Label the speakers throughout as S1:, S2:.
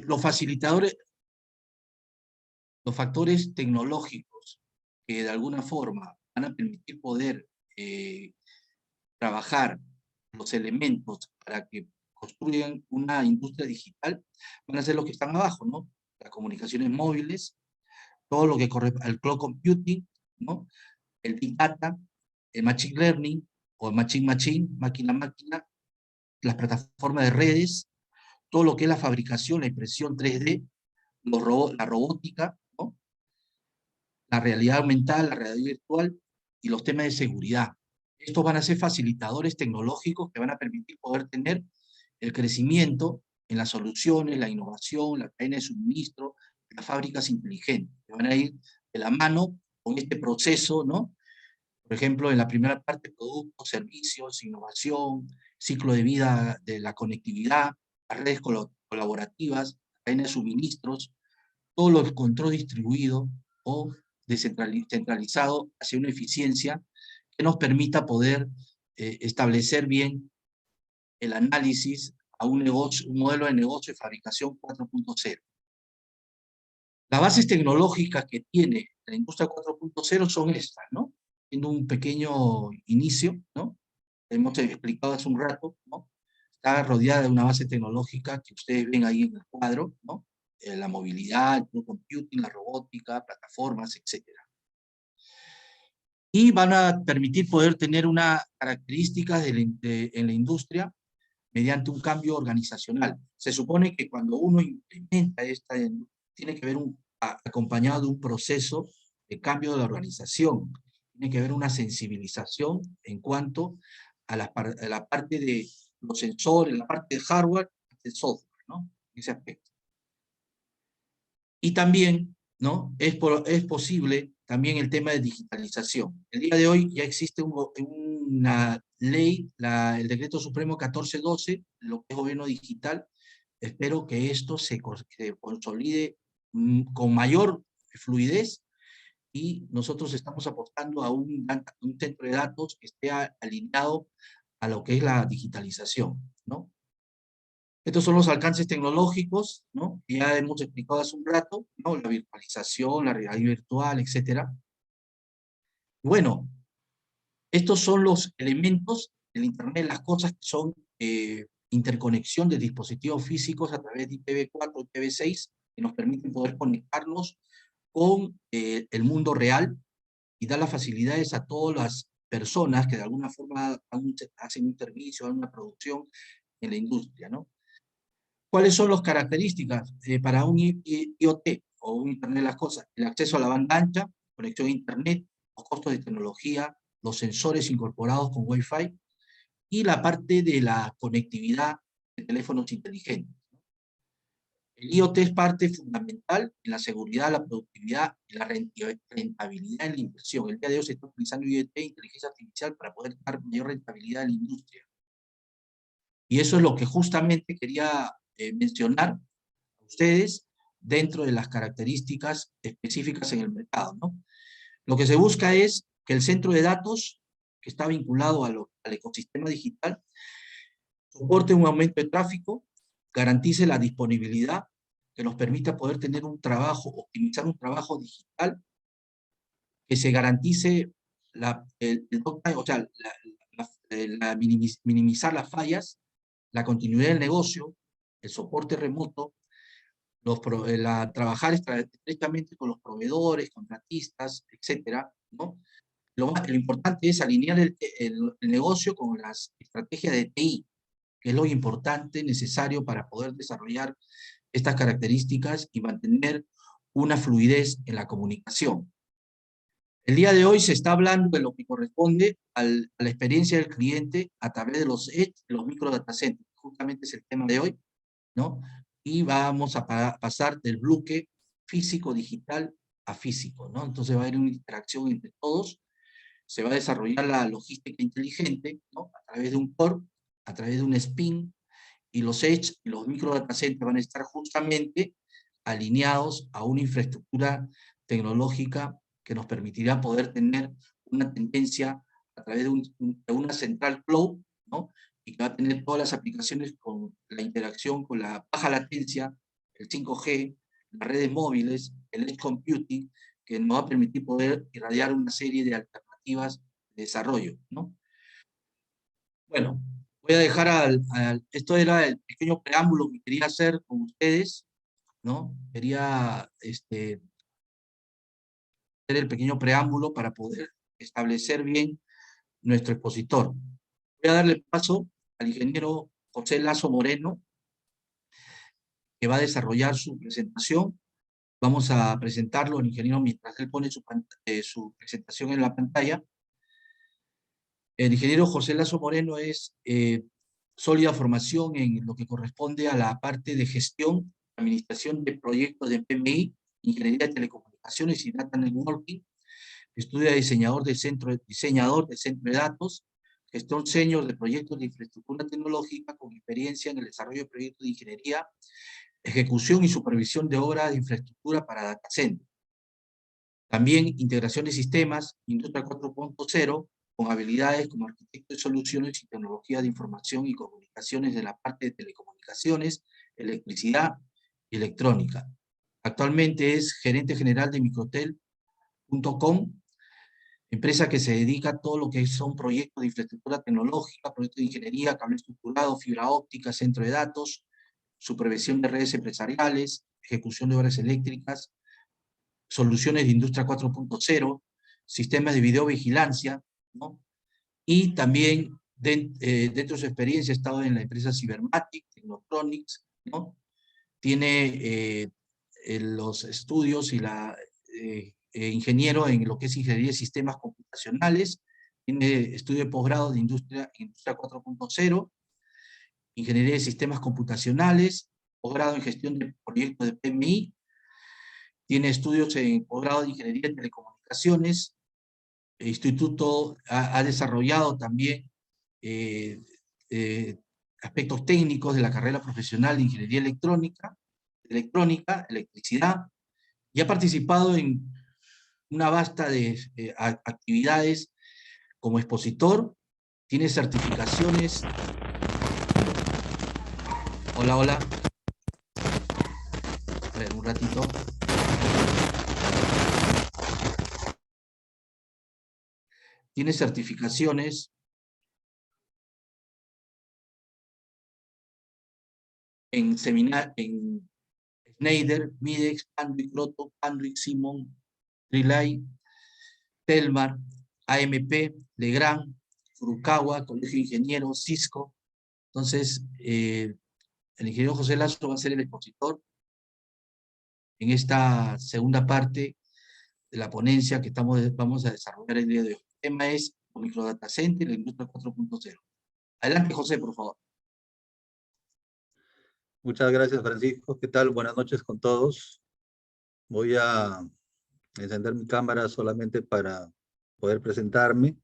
S1: Los facilitadores, los factores tecnológicos que de alguna forma van a permitir poder trabajar los elementos para que construyan una industria digital, van a ser los que están abajo, ¿no? Las comunicaciones móviles, todo lo que corre al cloud computing, ¿no? El big data, el machine learning, o el machine, máquina a máquina, las plataformas de redes, todo lo que es la fabricación, la impresión 3D, la robótica, ¿no? La realidad aumentada, la realidad virtual y los temas de seguridad. Estos van a ser facilitadores tecnológicos que van a permitir poder tener el crecimiento en las soluciones, la innovación, la cadena de suministro, las fábricas inteligentes, que van a ir de la mano con este proceso, ¿no? Por ejemplo, en la primera parte, productos, servicios, innovación, ciclo de vida de la conectividad, las redes colaborativas, cadena de suministros, todo lo control distribuido o centralizado hacia una eficiencia que nos permita poder establecer bien el análisis a un modelo de negocio de fabricación 4.0. Las bases tecnológicas que tiene la industria 4.0 son estas, ¿no? Siendo un pequeño inicio, ¿no? Hemos explicado hace un rato, ¿no? Está rodeada de una base tecnológica que ustedes ven ahí en el cuadro, ¿no? La movilidad, el cloud computing, la robótica, plataformas, etc. Y van a permitir poder tener unas características en la industria mediante un cambio organizacional. Se supone que cuando uno implementa esta, tiene que ver acompañado de un proceso de cambio de la organización, tiene que haber una sensibilización en cuanto a la parte de los sensores, la parte de hardware, del software, ¿no? Ese aspecto. Y también, ¿no? Es posible también el tema de digitalización. El día de hoy ya existe una ley, el Decreto Supremo 1412, lo que es gobierno digital. Espero que esto se consolide con mayor fluidez y nosotros estamos apostando a un centro de datos que esté alineado a lo que es la digitalización, ¿no? Estos son los alcances tecnológicos, ¿no? Que ya hemos explicado hace un rato, ¿no? La virtualización, la realidad virtual, etc. Bueno, estos son los elementos del Internet de las cosas que son interconexión de dispositivos físicos a través de IPv4, IPv6, que nos permiten poder conectarnos con el mundo real y dar las facilidades a todas las personas que de alguna forma hacen un servicio, hacen una producción en la industria, ¿no? ¿Cuáles son las características para un IoT o un Internet de las cosas? El acceso a la banda ancha, conexión a Internet, los costos de tecnología, los sensores incorporados con Wi-Fi y la parte de la conectividad de teléfonos inteligentes. El IoT es parte fundamental en la seguridad, la productividad y la rentabilidad en la inversión. El día de hoy se está utilizando IoT, inteligencia artificial, para poder dar mayor rentabilidad a la industria. Y eso es lo que justamente quería mencionar a ustedes dentro de las características específicas en el mercado, ¿no? Lo que se busca es que el centro de datos, que está vinculado al ecosistema digital, soporte un aumento de tráfico, garantice la disponibilidad, que nos permita poder tener un trabajo, optimizar un trabajo digital, que se garantice minimizar las fallas, la continuidad del negocio, el soporte remoto, trabajar estrechamente con los proveedores, contratistas, etcétera, ¿no? Lo importante es alinear el negocio con las estrategias de TI, que es lo importante, necesario para poder desarrollar estas características y mantener una fluidez en la comunicación. El día de hoy se está hablando de lo que corresponde a la experiencia del cliente a través de los edge, los micro data centers. Justamente es el tema de hoy, ¿no? Y vamos a pasar del bloque físico-digital a físico, ¿no? Entonces va a haber una interacción entre todos, se va a desarrollar la logística inteligente, ¿no? A través de un core, a través de un spin, y los edge y los micro data centers van a estar justamente alineados a una infraestructura tecnológica que nos permitirá poder tener una tendencia a través de una central cloud, ¿no? Y que va a tener todas las aplicaciones con la interacción, con la baja latencia, el 5G, las redes móviles, el edge computing, que nos va a permitir poder irradiar una serie de alternativas de desarrollo, ¿no? Bueno, voy a dejar esto era el pequeño preámbulo que quería hacer con ustedes, ¿no? Quería hacer el pequeño preámbulo para poder establecer bien nuestro expositor. Voy a darle paso al ingeniero José Lazo Moreno, que va a desarrollar su presentación. Vamos a presentarlo al ingeniero mientras él pone su presentación en la pantalla. El ingeniero José Lazo Moreno es sólida formación en lo que corresponde a la parte de gestión, administración de proyectos de PMI, ingeniería de telecomunicaciones y data networking. Estudia diseñador de centro de datos, gestor senior de proyectos de infraestructura tecnológica con experiencia en el desarrollo de proyectos de ingeniería, ejecución y supervisión de obras de infraestructura para data center. También integración de sistemas, industria 4.0, con habilidades como arquitecto de soluciones y tecnología de información y comunicaciones de la parte de telecomunicaciones, electricidad y electrónica. Actualmente es gerente general de Microtel.com, empresa que se dedica a todo lo que son proyectos de infraestructura tecnológica, proyectos de ingeniería, cable estructurado, fibra óptica, centro de datos, supervisión de redes empresariales, ejecución de obras eléctricas, soluciones de industria 4.0, sistemas de videovigilancia, ¿no? Y también dentro de su experiencia ha estado en la empresa Cybermatic, Technotronics, ¿no? Tiene los estudios y ingeniero en lo que es ingeniería de sistemas computacionales, tiene estudio de posgrado de industria 4.0, ingeniería de sistemas computacionales, posgrado en gestión de proyectos de PMI, tiene estudios en posgrado de ingeniería de telecomunicaciones. El instituto ha desarrollado también aspectos técnicos de la carrera profesional de ingeniería electrónica, electricidad, y ha participado en una vasta de actividades como expositor, tiene certificaciones. Hola, hola. A ver, un ratito. Tiene certificaciones en Schneider, Midex, Panduic, Roto, Panduic, Simon, Relay, Telmar, AMP, Legrand, Furukawa, Colegio de Ingenieros, Cisco. Entonces, el ingeniero José Lazo va a ser el expositor en esta segunda parte de la ponencia que vamos a desarrollar el día de hoy. El tema es microdata center y la industria 4.0. Adelante, José, por favor.
S2: Muchas gracias, Francisco. ¿Qué tal? Buenas noches con todos. Voy a encender mi cámara solamente para poder presentarme.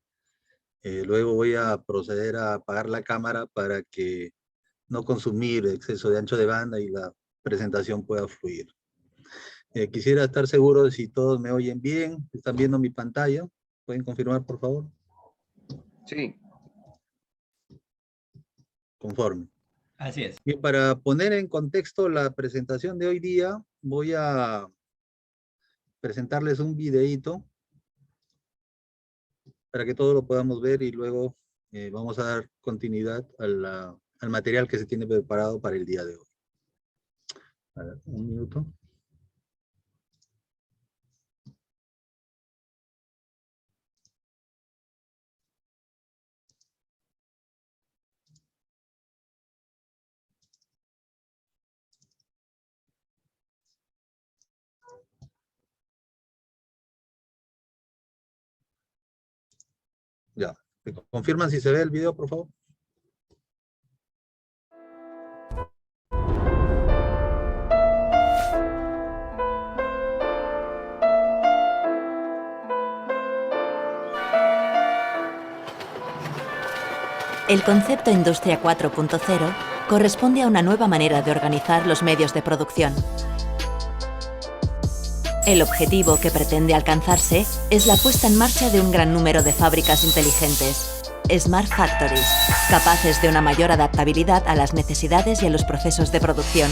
S2: Luego voy a proceder a apagar la cámara para que no consumir exceso de ancho de banda y la presentación pueda fluir. Quisiera estar seguro de si todos me oyen bien. ¿Están viendo mi pantalla? ¿Pueden confirmar, por favor?
S3: Sí.
S2: Conforme.
S3: Así es.
S2: Bien, para poner en contexto la presentación de hoy día, voy a presentarles un videíto para que todos lo podamos ver y luego vamos a dar continuidad al material que se tiene preparado para el día de hoy. A ver, un minuto. Ya. ¿Me confirman si se ve el video, por favor?
S4: El concepto Industria 4.0 corresponde a una nueva manera de organizar los medios de producción. El objetivo que pretende alcanzarse es la puesta en marcha de un gran número de fábricas inteligentes, Smart Factories, capaces de una mayor adaptabilidad a las necesidades y a los procesos de producción.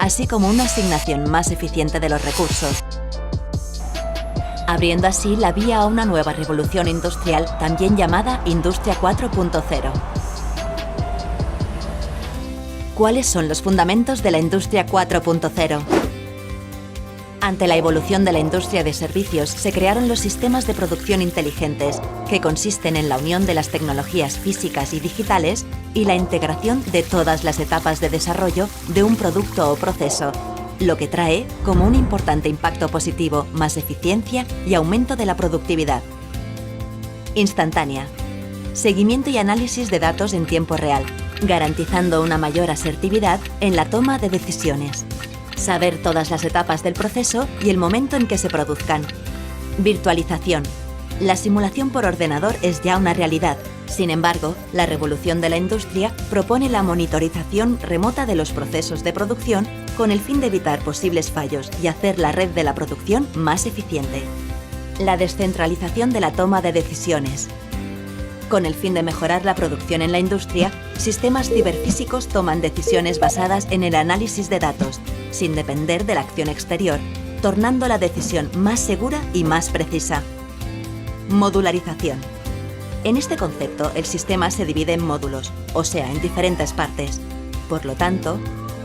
S4: así como una asignación más eficiente de los recursos, abriendo así la vía a una nueva revolución industrial, también llamada Industria 4.0. ¿Cuáles son los fundamentos de la Industria 4.0? Ante la evolución de la industria de servicios, se crearon los sistemas de producción inteligentes, que consisten en la unión de las tecnologías físicas y digitales y la integración de todas las etapas de desarrollo de un producto o proceso, lo que trae como un importante impacto positivo, más eficiencia y aumento de la productividad. Instantánea. Seguimiento y análisis de datos en tiempo real, garantizando una mayor asertividad en la toma de decisiones. Saber todas las etapas del proceso y el momento en que se produzcan. Virtualización. La simulación por ordenador es ya una realidad. Sin embargo, la revolución de la industria propone la monitorización remota de los procesos de producción con el fin de evitar posibles fallos y hacer la red de la producción más eficiente. La descentralización de la toma de decisiones. Con el fin de mejorar la producción en la industria, sistemas ciberfísicos toman decisiones basadas en el análisis de datos, sin depender de la acción exterior, tornando la decisión más segura y más precisa. Modularización. En este concepto, el sistema se divide en módulos, o sea, en diferentes partes. Por lo tanto,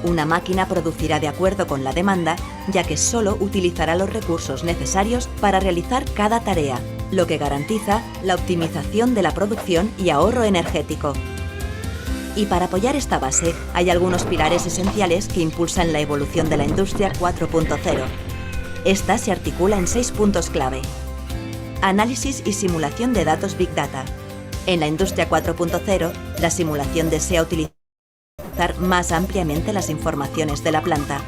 S4: una máquina producirá de acuerdo con la demanda, ya que solo utilizará los recursos necesarios para realizar cada tarea, lo que garantiza la optimización de la producción y ahorro energético. Y para apoyar esta base, hay algunos pilares esenciales que impulsan la evolución de la Industria 4.0. Esta se articula en 6 puntos clave. Análisis y simulación de datos Big Data. En la Industria 4.0, la simulación desea utilizar más ampliamente las informaciones de la planta,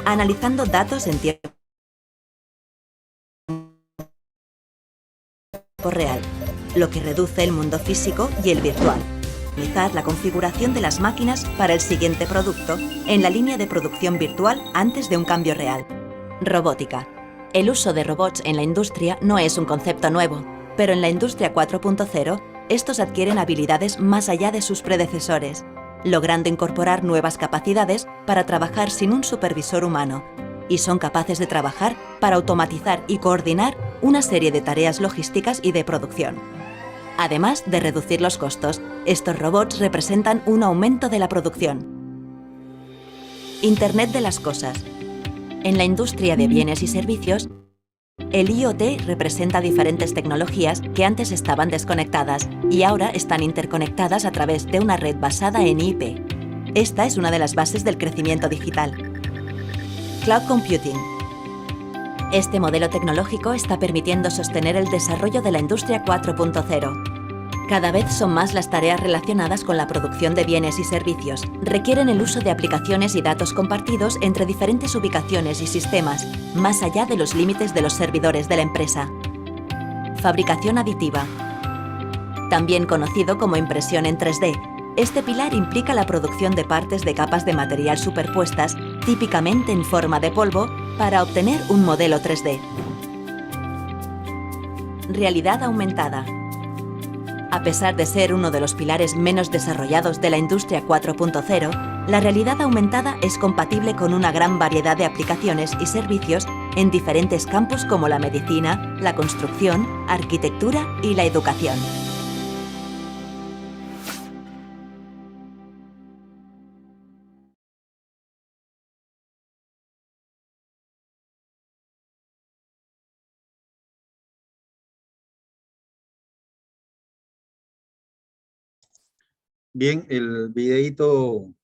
S4: analizando datos en tiempo real, lo que reduce el mundo físico y el virtual. Optimizar la configuración de las máquinas para el siguiente producto en la línea de producción virtual antes de un cambio real. Robótica. El uso de robots en la industria no es un concepto nuevo, pero en la Industria 4.0 estos adquieren habilidades más allá de sus predecesores, logrando incorporar nuevas capacidades para trabajar sin un supervisor humano, y son capaces de trabajar para automatizar y coordinar una serie de tareas logísticas y de producción. Además de reducir los costos, estos robots representan un aumento de la producción. Internet de las cosas. En la industria de bienes y servicios, el IoT representa diferentes tecnologías que antes estaban desconectadas y ahora están interconectadas a través de una red basada en IP. Esta es una de las bases del crecimiento digital. Cloud Computing. Este modelo tecnológico está permitiendo sostener el desarrollo de la Industria 4.0. Cada vez son más las tareas relacionadas con la producción de bienes y servicios. Requieren el uso de aplicaciones y datos compartidos entre diferentes ubicaciones y sistemas, más allá de los límites de los servidores de la empresa. Fabricación aditiva. También conocido como impresión en 3D, este pilar implica la producción de partes de capas de material superpuestas, típicamente en forma de polvo, para obtener un modelo 3D. Realidad aumentada. A pesar de ser uno de los pilares menos desarrollados de la Industria 4.0, la realidad aumentada es compatible con una gran variedad de aplicaciones y servicios en diferentes campos como la medicina, la construcción, arquitectura y la educación.
S2: Bien, el videíto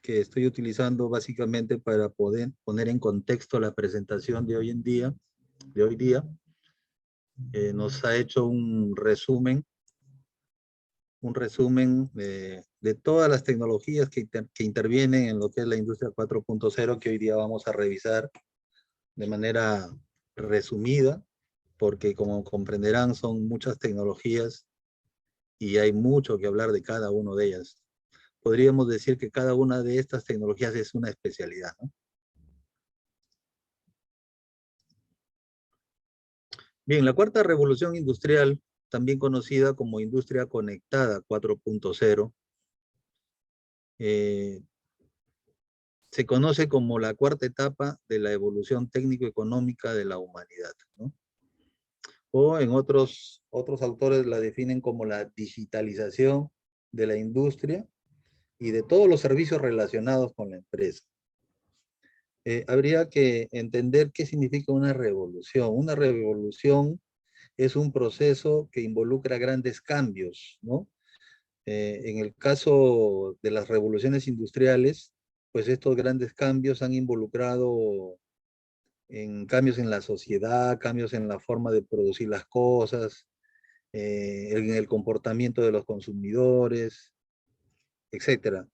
S2: que estoy utilizando básicamente para poder poner en contexto la presentación de hoy día, nos ha hecho un resumen de todas las tecnologías que intervienen en lo que es la Industria 4.0 que hoy día vamos a revisar de manera resumida, porque como comprenderán son muchas tecnologías y hay mucho que hablar de cada una de ellas. Podríamos decir que cada una de estas tecnologías es una especialidad, ¿no? Bien, la cuarta revolución industrial, también conocida como Industria Conectada 4.0, se conoce como la cuarta etapa de la evolución técnico-económica de la humanidad, ¿no? O en otros autores la definen como la digitalización de la industria y de todos los servicios relacionados con la empresa. Habría que entender qué significa una revolución. Una revolución es un proceso que involucra grandes cambios, ¿no? En el caso de las revoluciones industriales, pues estos grandes cambios han involucrado en cambios en la sociedad, cambios en la forma de producir las cosas, en el comportamiento de los consumidores, etcétera.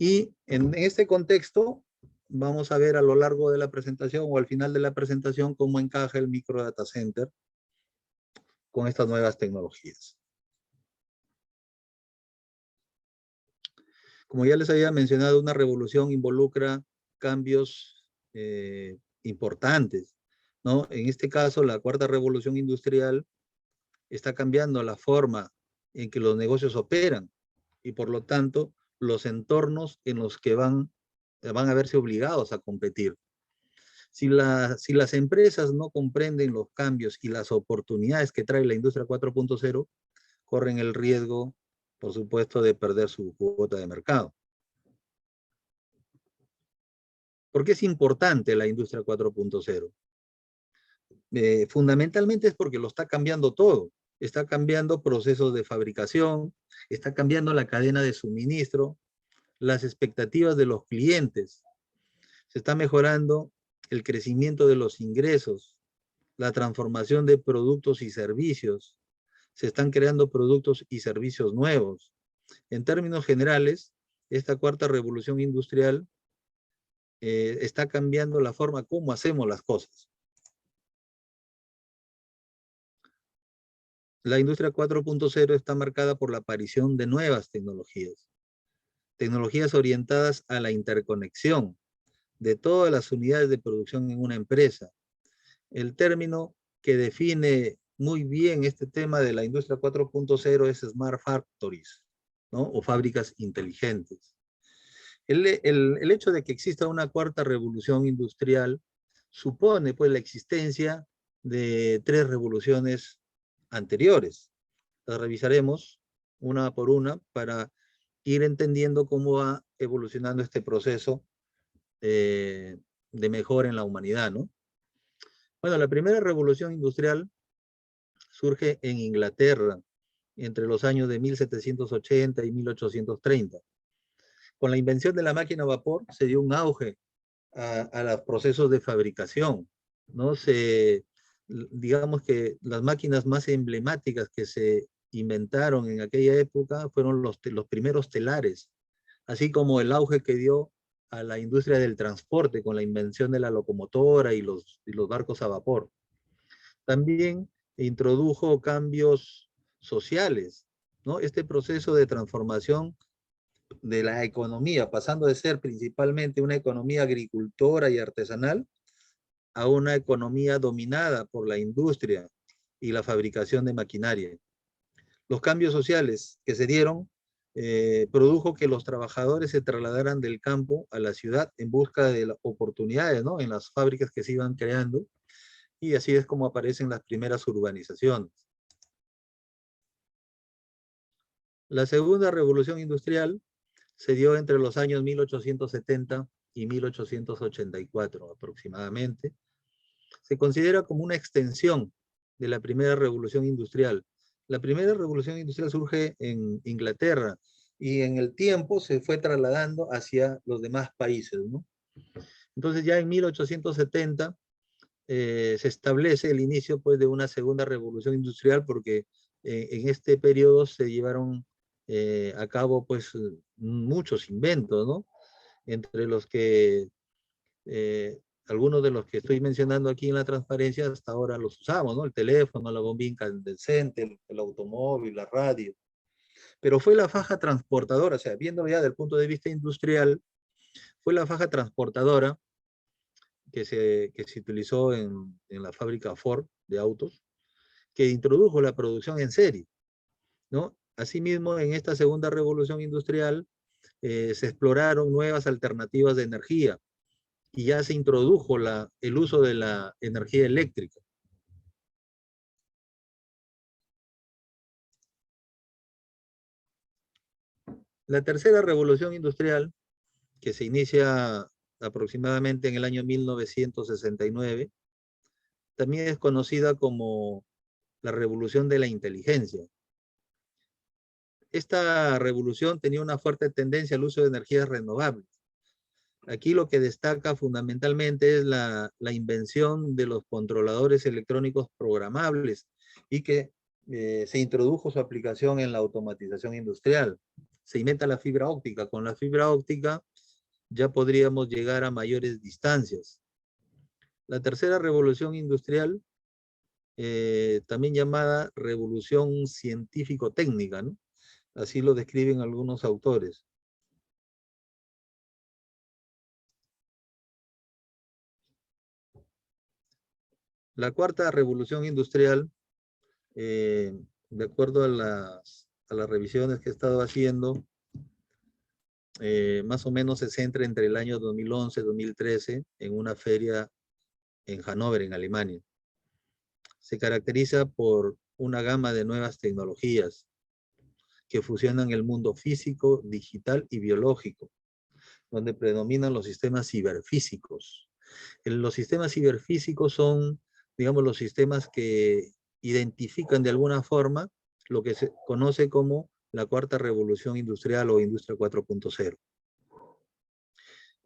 S2: Y en este contexto, vamos a ver a lo largo de la presentación o al final de la presentación cómo encaja el micro data center con estas nuevas tecnologías. Como ya les había mencionado, una revolución involucra cambios importantes, ¿no? En este caso, la cuarta revolución industrial está cambiando la forma en que los negocios operan y por lo tanto los entornos en los que van a verse obligados a competir. Si las empresas no comprenden los cambios y las oportunidades que trae la industria 4.0, corren el riesgo, por supuesto, de perder su cuota de mercado. ¿Por qué es importante la industria 4.0? Fundamentalmente es porque lo está cambiando todo. Está cambiando procesos de fabricación, está cambiando la cadena de suministro, las expectativas de los clientes. Se está mejorando el crecimiento de los ingresos, la transformación de productos y servicios. Se están creando productos y servicios nuevos. En términos generales, esta cuarta revolución industrial está cambiando la forma como hacemos las cosas. La industria 4.0 está marcada por la aparición de nuevas tecnologías. Tecnologías orientadas a la interconexión de todas las unidades de producción en una empresa. El término que define muy bien este tema de la industria 4.0 es Smart Factories, ¿no? O fábricas inteligentes. El hecho de que exista una cuarta revolución industrial supone pues la existencia de tres revoluciones anteriores. Las revisaremos una por una para ir entendiendo cómo va evolucionando este proceso de mejora en la humanidad, ¿no? Bueno, la primera revolución industrial surge en Inglaterra entre los años de 1780 y 1830. Con la invención de la máquina a vapor se dio un auge a los procesos de fabricación, ¿no? Digamos que las máquinas más emblemáticas que se inventaron en aquella época fueron los primeros telares, así como el auge que dio a la industria del transporte con la invención de la locomotora y los barcos a vapor. También introdujo cambios sociales, ¿no? Este proceso de transformación de la economía, pasando de ser principalmente una economía agricultora y artesanal a una economía dominada por la industria y la fabricación de maquinaria. Los cambios sociales que se dieron produjo que los trabajadores se trasladaran del campo a la ciudad en busca de las oportunidades, ¿no? En las fábricas que se iban creando, y así es como aparecen las primeras urbanizaciones. La segunda revolución industrial se dio entre los años 1870 y 1884 aproximadamente. Se considera como una extensión de la primera revolución industrial. La primera revolución industrial surge en Inglaterra y en el tiempo se fue trasladando hacia los demás países, ¿no? Entonces ya en 1870 se establece el inicio pues, de una segunda revolución industrial porque en este periodo se llevaron a cabo pues muchos inventos, ¿no? Entre los que algunos de los que estoy mencionando aquí en la transparencia hasta ahora los usamos, ¿no? El teléfono, la bombilla incandescente, el automóvil, la radio. Pero fue la faja transportadora, o sea, viéndolo ya desde el punto de vista industrial, fue la faja transportadora que se utilizó en la fábrica Ford de autos, que introdujo la producción en serie, ¿no? Asimismo, en esta segunda revolución industrial se exploraron nuevas alternativas de energía y ya se introdujo el uso de la energía eléctrica. La tercera revolución industrial, que se inicia aproximadamente en el año 1969, también es conocida como la revolución de la inteligencia. Esta revolución tenía una fuerte tendencia al uso de energías renovables. Aquí lo que destaca fundamentalmente es la invención de los controladores electrónicos programables y que se introdujo su aplicación en la automatización industrial. Se inventa la fibra óptica. Con la fibra óptica ya podríamos llegar a mayores distancias. La tercera revolución industrial, también llamada revolución científico-técnica, ¿no? Así lo describen algunos autores. La cuarta revolución industrial, de acuerdo a las revisiones que he estado haciendo, más o menos se centra entre el año 2011 y 2013 en una feria en Hannover, en Alemania. Se caracteriza por una gama de nuevas tecnologías que fusionan el mundo físico, digital y biológico, donde predominan los sistemas ciberfísicos. Los sistemas ciberfísicos son, digamos, los sistemas que identifican de alguna forma lo que se conoce como la cuarta revolución industrial o industria 4.0.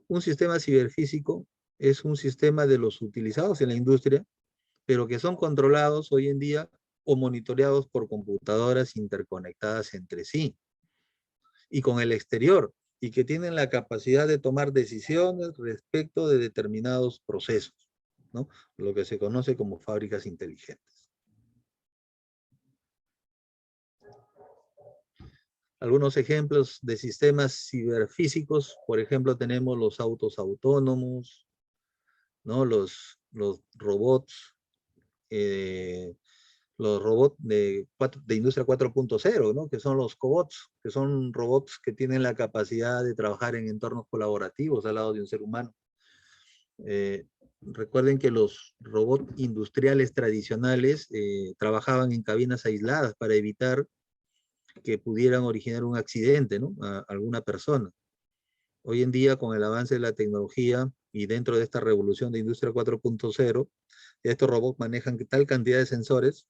S2: Un sistema ciberfísico es un sistema de los utilizados en la industria, pero que son controlados hoy en día o monitoreados por computadoras interconectadas entre sí y con el exterior, y que tienen la capacidad de tomar decisiones respecto de determinados procesos, ¿no? Lo que se conoce como fábricas inteligentes. Algunos ejemplos de sistemas ciberfísicos, por ejemplo, tenemos los autos autónomos, ¿no? Los robots, de industria 4.0, ¿no? Que son los cobots, que son robots que tienen la capacidad de trabajar en entornos colaborativos al lado de un ser humano. Recuerden que los robots industriales tradicionales trabajaban en cabinas aisladas para evitar que pudieran originar un accidente, ¿no? A alguna persona. Hoy en día, con el avance de la tecnología y dentro de esta revolución de industria 4.0, estos robots manejan tal cantidad de sensores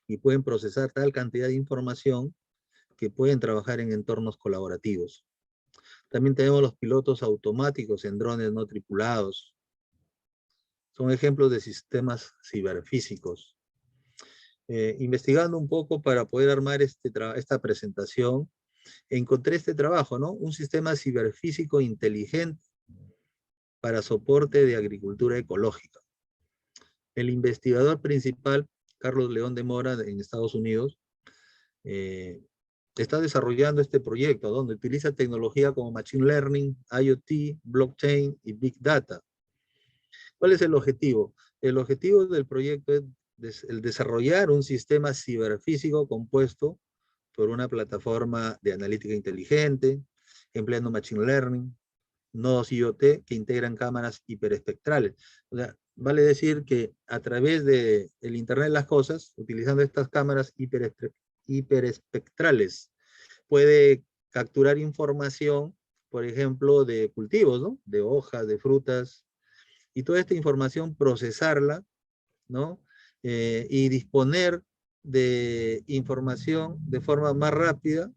S2: y pueden procesar tal cantidad de información que pueden trabajar en entornos colaborativos. También tenemos los pilotos automáticos en drones no tripulados. Son ejemplos de sistemas ciberfísicos. Investigando un poco para poder armar esta presentación, encontré este trabajo, ¿no? Un sistema ciberfísico inteligente para soporte de agricultura ecológica. El investigador principal, Carlos León de Mora, en Estados Unidos, está desarrollando este proyecto donde utiliza tecnología como Machine Learning, IoT, Blockchain y Big Data. ¿Cuál es el objetivo? El objetivo del proyecto es el desarrollar un sistema ciberfísico compuesto por una plataforma de analítica inteligente, empleando Machine Learning, nodos IoT que integran cámaras hiperespectrales. O sea, vale decir que a través del Internet de las Cosas, utilizando estas cámaras hiperespectrales, puede capturar información, por ejemplo, de cultivos, ¿no? De hojas, de frutas, y toda esta información procesarla, ¿no? Y disponer de información de forma más rápida,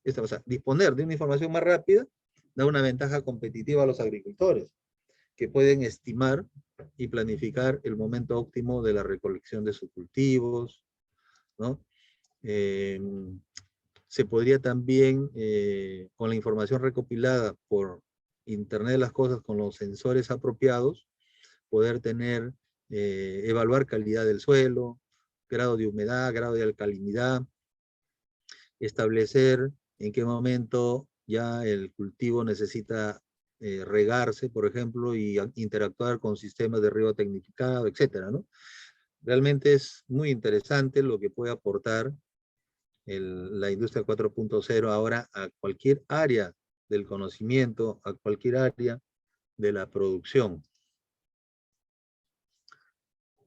S2: o sea, disponer de una información más rápida da una ventaja competitiva a los agricultores, que pueden estimar y planificar el momento óptimo de la recolección de sus cultivos, ¿no? Se podría también, con la información recopilada por Internet de las Cosas, con los sensores apropiados, poder evaluar calidad del suelo, grado de humedad, grado de alcalinidad, establecer en qué momento ya el cultivo necesita regarse, por ejemplo, y interactuar con sistemas de riego tecnificado, etcétera, ¿no? Realmente es muy interesante lo que puede aportar la industria 4.0 ahora a cualquier área del conocimiento, a cualquier área de la producción.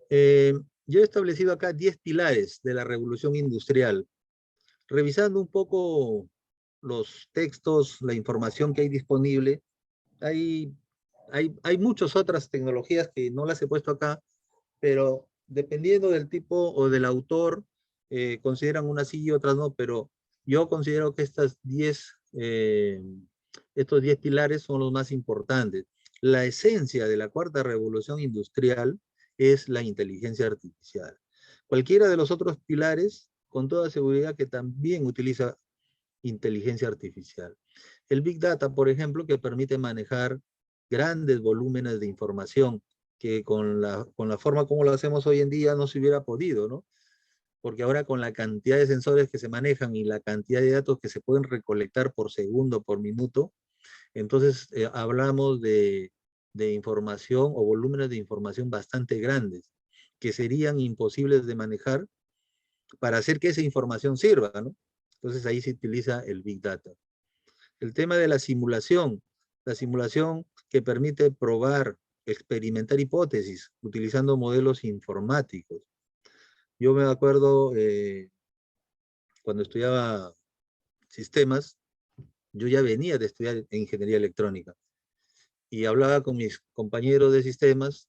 S2: Yo he establecido acá 10 pilares de la revolución industrial. Revisando un poco los textos, la información que hay disponible, hay muchas otras tecnologías que no las he puesto acá, pero dependiendo del tipo o del autor, consideran unas sí y otras no, pero yo considero que estos 10 pilares son los más importantes. La esencia de la cuarta revolución industrial es la inteligencia artificial. Cualquiera de los otros pilares, con toda seguridad que también utiliza inteligencia artificial. El Big Data, por ejemplo, que permite manejar grandes volúmenes de información que con la forma como lo hacemos hoy en día no se hubiera podido, ¿no? Porque ahora con la cantidad de sensores que se manejan y la cantidad de datos que se pueden recolectar por segundo, por minuto, entonces hablamos de información o volúmenes de información bastante grandes que serían imposibles de manejar para hacer que esa información sirva, ¿no? Entonces ahí se utiliza el Big Data. El tema de la simulación que permite probar, experimentar hipótesis utilizando modelos informáticos. Yo me acuerdo cuando estudiaba sistemas, yo ya venía de estudiar ingeniería electrónica y hablaba con mis compañeros de sistemas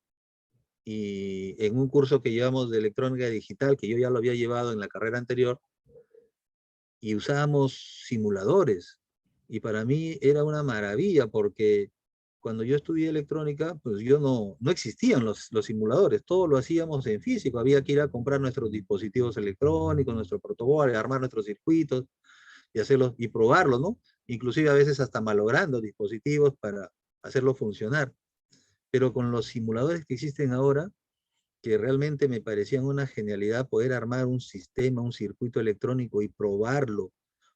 S2: y en un curso que llevamos de electrónica digital, que yo ya lo había llevado en la carrera anterior, y usábamos simuladores. Y para mí era una maravilla porque cuando yo estudié electrónica, pues yo no existían los simuladores, todo lo hacíamos en físico, había que ir a comprar nuestros dispositivos electrónicos, nuestro protoboard, armar nuestros circuitos y hacerlos y probarlos, ¿no? Inclusive a veces hasta malogrando dispositivos para hacerlo funcionar. Pero con los simuladores que existen ahora, que realmente me parecían una genialidad poder armar un sistema, un circuito electrónico y probarlo.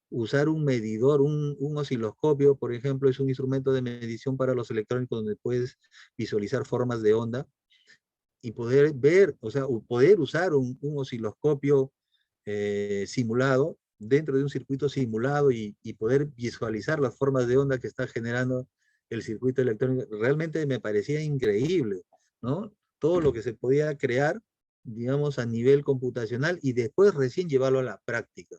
S2: Usar un medidor, un osciloscopio, por ejemplo, es un instrumento de medición para los electrónicos donde puedes visualizar formas de onda y poder ver, o sea, poder usar un osciloscopio simulado dentro de un circuito simulado y poder visualizar las formas de onda que está generando el circuito electrónico, realmente me parecía increíble, ¿no? Todo lo que se podía crear, digamos, a nivel computacional y después recién llevarlo a la práctica.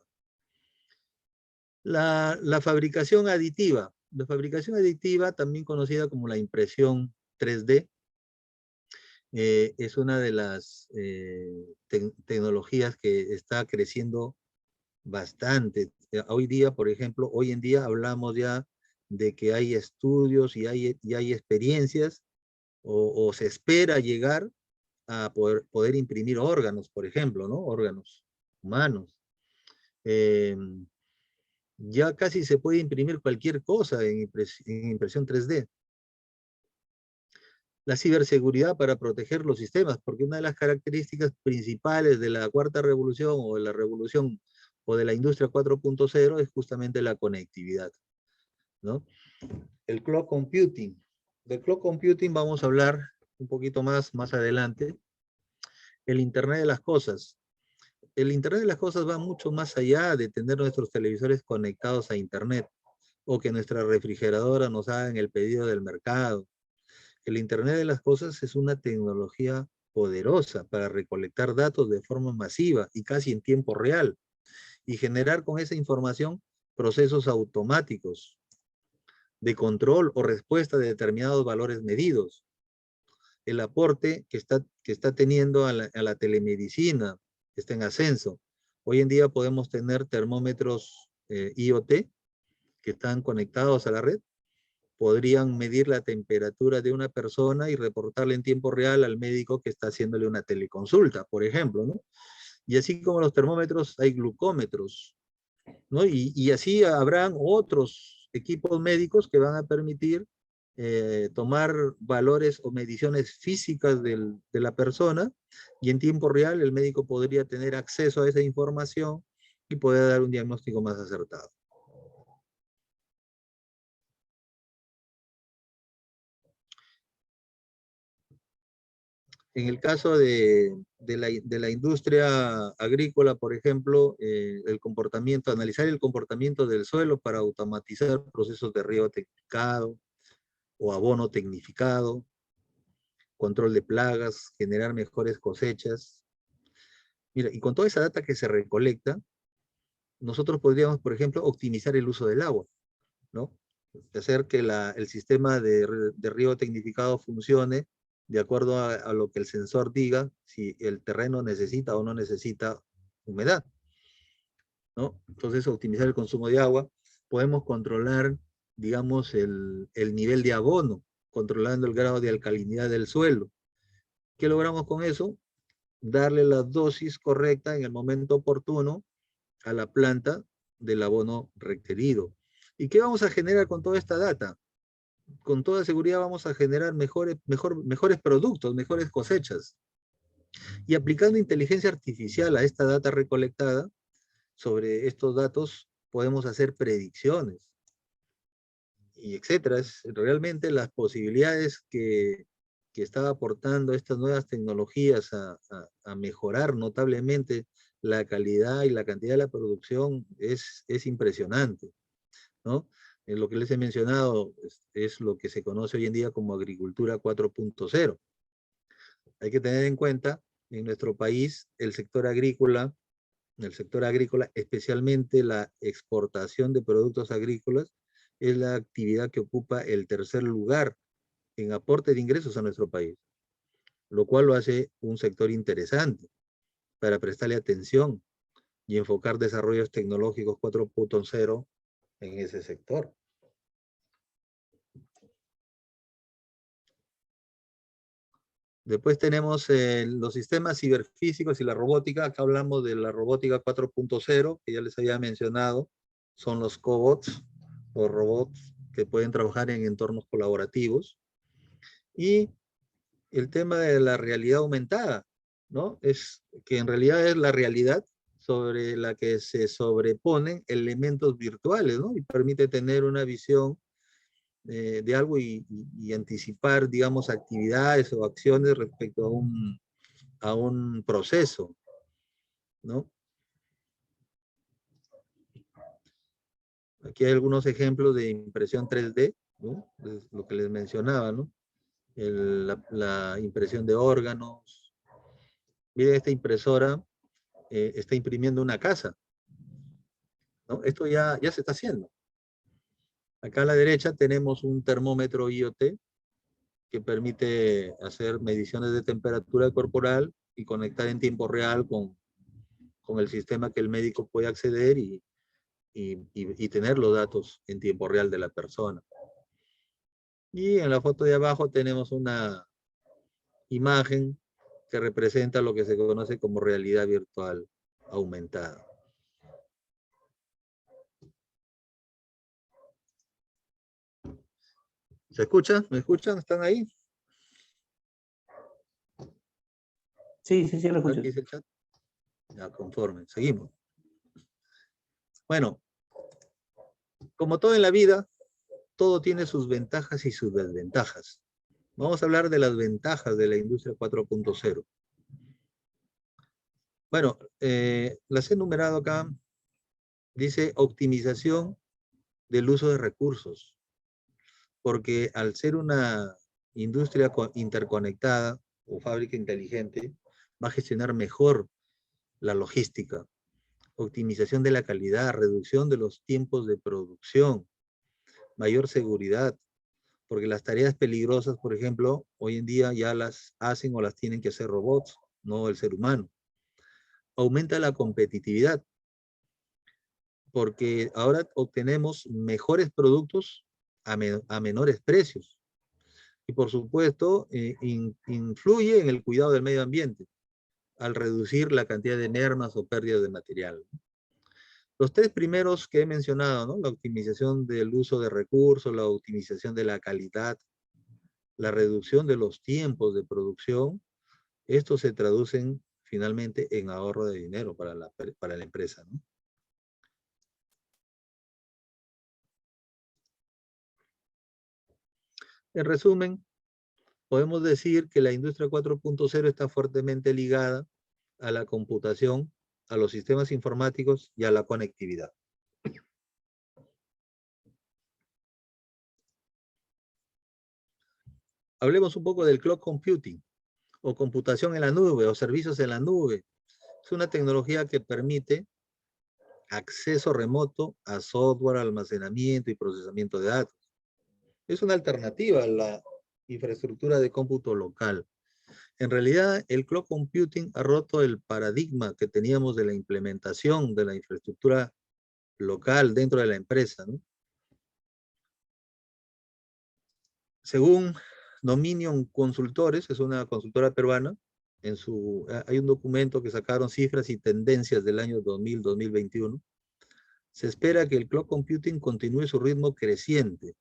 S2: La fabricación aditiva. La fabricación aditiva, también conocida como la impresión 3D, es una de las tecnologías que está creciendo bastante. Hoy día, por ejemplo, hoy en día hablamos ya de que hay estudios y hay experiencias o se espera llegar a poder imprimir órganos, por ejemplo, ¿no? Órganos humanos. Ya casi se puede imprimir cualquier cosa en impresión 3D. La ciberseguridad para proteger los sistemas, porque una de las características principales de la cuarta revolución o de la revolución o de la industria 4.0 es justamente la conectividad, ¿no? El cloud computing. Del cloud computing vamos a hablar un poquito más adelante. El Internet de las cosas. El Internet de las cosas va mucho más allá de tener nuestros televisores conectados a Internet o que nuestra refrigeradora nos haga el pedido del mercado. El Internet de las cosas es una tecnología poderosa para recolectar datos de forma masiva y casi en tiempo real y generar con esa información procesos automáticos de control o respuesta de determinados valores medidos. El aporte que está teniendo a la telemedicina está en ascenso. Hoy en día podemos tener termómetros IoT que están conectados a la red, podrían medir la temperatura de una persona y reportarle en tiempo real al médico que está haciéndole una teleconsulta, por ejemplo, ¿no? Y así como los termómetros, hay glucómetros, ¿no? Y así habrán otros equipos médicos que van a permitir tomar valores o mediciones físicas de la persona y en tiempo real el médico podría tener acceso a esa información y poder dar un diagnóstico más acertado. En el caso de la industria agrícola, por ejemplo, analizar el comportamiento del suelo para automatizar procesos de riego tecnificado o abono tecnificado, control de plagas, generar mejores cosechas. Mira, y con toda esa data que se recolecta, nosotros podríamos, por ejemplo, optimizar el uso del agua, ¿no? Hacer que el sistema de riego tecnificado funcione de acuerdo a lo que el sensor diga, si el terreno necesita o no necesita humedad, ¿no? Entonces, optimizar el consumo de agua. Podemos controlar, digamos, el nivel de abono, controlando el grado de alcalinidad del suelo. ¿Qué logramos con eso? Darle la dosis correcta en el momento oportuno a la planta del abono requerido. ¿Y qué vamos a generar con toda esta data? Con toda seguridad vamos a generar mejores productos, mejores cosechas. Y aplicando inteligencia artificial a esta data recolectada, sobre estos datos podemos hacer predicciones, y etcétera. Realmente las posibilidades que está aportando estas nuevas tecnologías a mejorar notablemente la calidad y la cantidad de la producción es impresionante, ¿no? En lo que les he mencionado es lo que se conoce hoy en día como agricultura 4.0. Hay que tener en cuenta, en nuestro país, el sector agrícola, especialmente la exportación de productos agrícolas, es la actividad que ocupa el tercer lugar en aporte de ingresos a nuestro país, lo cual lo hace un sector interesante para prestarle atención y enfocar desarrollos tecnológicos 4.0 en ese sector. Después tenemos los sistemas ciberfísicos y la robótica. Acá hablamos de la robótica 4.0, que ya les había mencionado. Son los cobots o robots que pueden trabajar en entornos colaborativos. Y el tema de la realidad aumentada, ¿no? Es que en realidad es la realidad sobre la que se sobreponen elementos virtuales, ¿no? Y permite tener una visión de algo y anticipar, digamos, actividades o acciones respecto a un proceso, ¿no? Aquí hay algunos ejemplos de impresión 3D, ¿no? Es lo que les mencionaba, ¿no? La impresión de órganos. Miren, esta impresora está imprimiendo una casa, ¿no? Esto ya se está haciendo. Acá a la derecha tenemos un termómetro IoT que permite hacer mediciones de temperatura corporal y conectar en tiempo real con el sistema que el médico puede acceder y tener los datos en tiempo real de la persona. Y en la foto de abajo tenemos una imagen que representa lo que se conoce como realidad virtual aumentada. ¿Se escucha? ¿Me escuchan? ¿Están ahí?
S5: Sí, lo escucho.
S2: ¿Aquí dice el chat? Ya, conforme. Seguimos. Bueno, como todo en la vida, todo tiene sus ventajas y sus desventajas. Vamos a hablar de las ventajas de la industria 4.0. Bueno, las he enumerado acá. Dice optimización del uso de recursos. Porque al ser una industria interconectada o fábrica inteligente, va a gestionar mejor la logística, optimización de la calidad, reducción de los tiempos de producción, mayor seguridad, porque las tareas peligrosas, por ejemplo, hoy en día ya las hacen o las tienen que hacer robots, no el ser humano. Aumenta la competitividad, porque ahora obtenemos mejores productos a menores precios. Y por supuesto, influye en el cuidado del medio ambiente, al reducir la cantidad de mermas o pérdidas de material. Los tres primeros que he mencionado, ¿no? La optimización del uso de recursos, la optimización de la calidad, la reducción de los tiempos de producción, estos se traducen finalmente en ahorro de dinero para la empresa, ¿no? En resumen, podemos decir que la industria 4.0 está fuertemente ligada a la computación, a los sistemas informáticos y a la conectividad. Hablemos un poco del cloud computing, o computación en la nube, o servicios en la nube. Es una tecnología que permite acceso remoto a software, almacenamiento y procesamiento de datos. Es una alternativa a la infraestructura de cómputo local. En realidad, el cloud computing ha roto el paradigma que teníamos de la implementación de la infraestructura local dentro de la empresa, ¿no? Según Dominion Consultores, es una consultora peruana, hay un documento que sacaron cifras y tendencias del año 2000-2021. Se espera que el cloud computing continúe su ritmo creciente.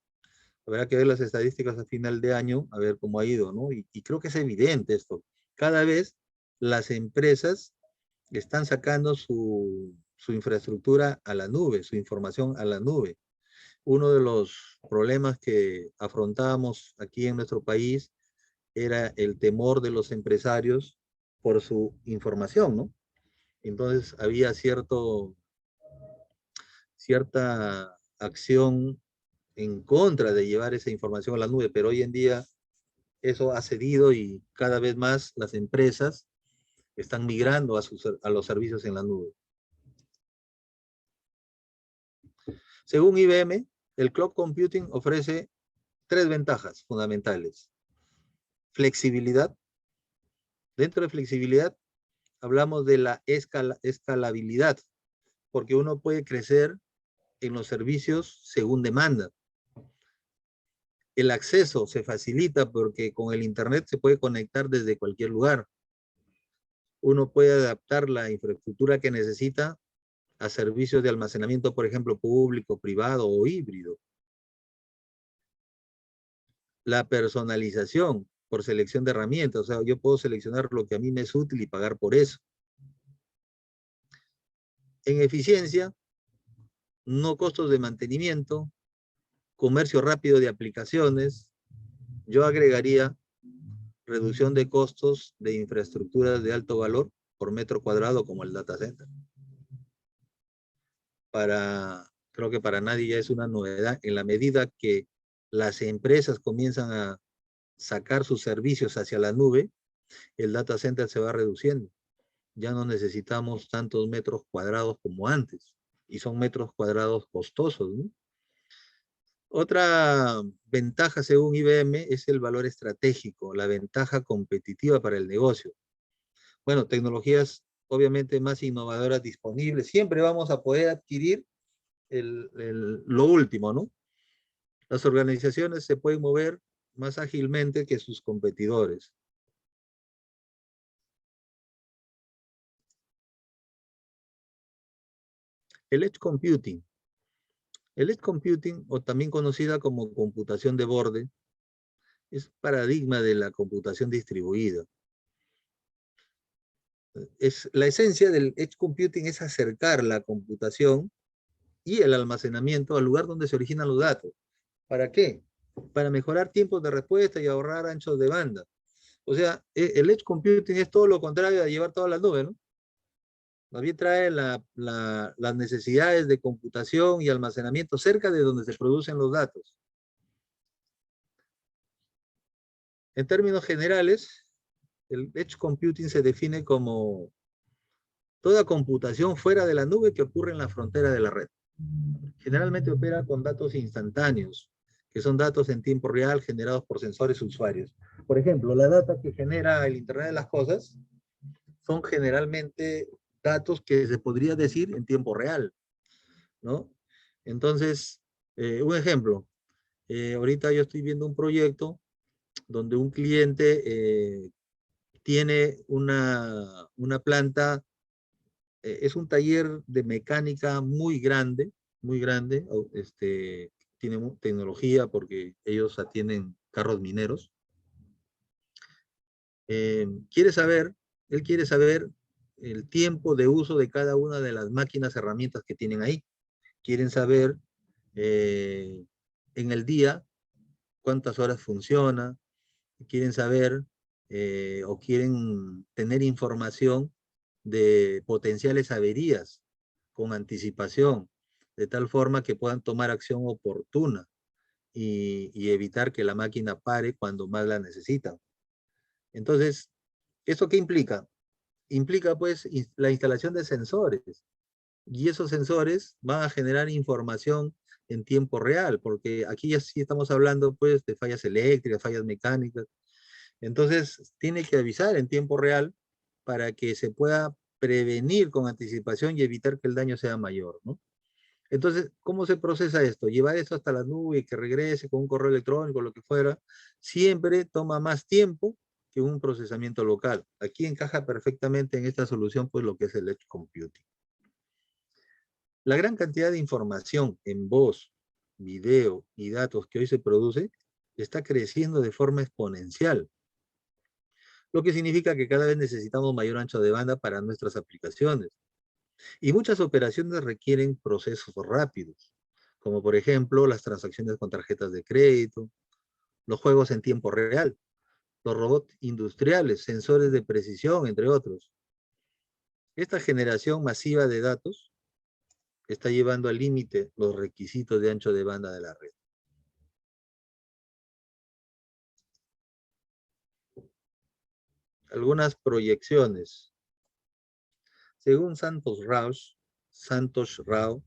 S2: Habrá que ver las estadísticas a final de año, a ver cómo ha ido, ¿no? Y creo que es evidente esto. Cada vez las empresas están sacando su infraestructura a la nube, su información a la nube. Uno de los problemas que afrontábamos aquí en nuestro país era el temor de los empresarios por su información, ¿no? Entonces había cierta acción en contra de llevar esa información a la nube, pero hoy en día eso ha cedido y cada vez más las empresas están migrando a los servicios en la nube. Según IBM, el cloud computing ofrece 3 ventajas fundamentales. Flexibilidad. Dentro de flexibilidad hablamos de la escalabilidad, porque uno puede crecer en los servicios según demanda. El acceso se facilita porque con el internet se puede conectar desde cualquier lugar. Uno puede adaptar la infraestructura que necesita a servicios de almacenamiento, por ejemplo, público, privado o híbrido. La personalización por selección de herramientas, o sea, yo puedo seleccionar lo que a mí me es útil y pagar por eso. En eficiencia, no costos de mantenimiento, comercio rápido de aplicaciones. Yo agregaría reducción de costos de infraestructuras de alto valor por metro cuadrado como el data center. Creo que para nadie ya es una novedad en la medida que las empresas comienzan a sacar sus servicios hacia la nube, el data center se va reduciendo. Ya no necesitamos tantos metros cuadrados como antes, y son metros cuadrados costosos, ¿no? Otra ventaja, según IBM, es el valor estratégico, la ventaja competitiva para el negocio. Bueno, tecnologías obviamente más innovadoras disponibles. Siempre vamos a poder adquirir lo último, ¿no? Las organizaciones se pueden mover más ágilmente que sus competidores. El Edge Computing. El Edge Computing, o también conocida como computación de borde, es paradigma de la computación distribuida. La esencia del Edge Computing es acercar la computación y el almacenamiento al lugar donde se originan los datos. ¿Para qué? Para mejorar tiempos de respuesta y ahorrar anchos de banda. O sea, el Edge Computing es todo lo contrario a llevar toda la nube, ¿no? Más bien trae las necesidades de computación y almacenamiento cerca de donde se producen los datos. En términos generales, el Edge Computing se define como toda computación fuera de la nube que ocurre en la frontera de la red. Generalmente opera con datos instantáneos, que son datos en tiempo real generados por sensores usuarios. Por ejemplo, la data que genera el Internet de las Cosas son generalmente datos que se podría decir en tiempo real, ¿no? Entonces, un ejemplo, ahorita yo estoy viendo un proyecto donde un cliente tiene una planta, es un taller de mecánica muy grande, tiene tecnología porque ellos atienden carros mineros. Él quiere saber el tiempo de uso de cada una de las máquinas, herramientas que tienen ahí. Quieren saber en el día cuántas horas funciona, quieren saber o quieren tener información de potenciales averías con anticipación, de tal forma que puedan tomar acción oportuna y evitar que la máquina pare cuando más la necesitan. Entonces, ¿eso qué implica? Implica pues la instalación de sensores, y esos sensores van a generar información en tiempo real, porque aquí ya sí estamos hablando pues de fallas eléctricas, fallas mecánicas. Entonces, tiene que avisar en tiempo real para que se pueda prevenir con anticipación y evitar que el daño sea mayor, ¿no? Entonces, ¿cómo se procesa esto? Llevar eso hasta la nube y que regrese con un correo electrónico, lo que fuera, siempre toma más tiempo que un procesamiento local. Aquí encaja perfectamente en esta solución, pues, lo que es el Edge Computing. La gran cantidad de información en voz, video y datos que hoy se produce está creciendo de forma exponencial, lo que significa que cada vez necesitamos mayor ancho de banda para nuestras aplicaciones. Y muchas operaciones requieren procesos rápidos, como por ejemplo las transacciones con tarjetas de crédito, los juegos en tiempo real, los robots industriales, sensores de precisión, entre otros. Esta generación masiva de datos está llevando al límite los requisitos de ancho de banda de la red. Algunas proyecciones. Según Santosh Rao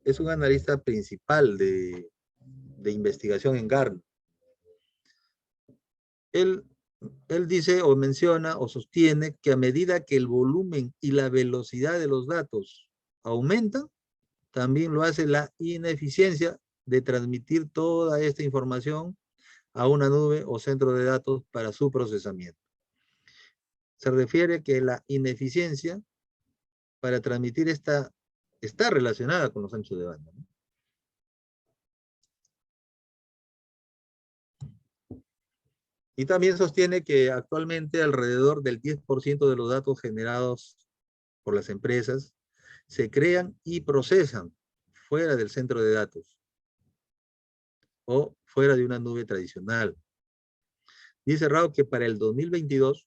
S2: es un analista principal de investigación en Gartner. Él dice o menciona o sostiene que a medida que el volumen y la velocidad de los datos aumentan, también lo hace la ineficiencia de transmitir toda esta información a una nube o centro de datos para su procesamiento. Se refiere que la ineficiencia para transmitir está relacionada con los anchos de banda, ¿no? Y también sostiene que actualmente alrededor del 10% de los datos generados por las empresas se crean y procesan fuera del centro de datos o fuera de una nube tradicional. Dice Rao que para el 2022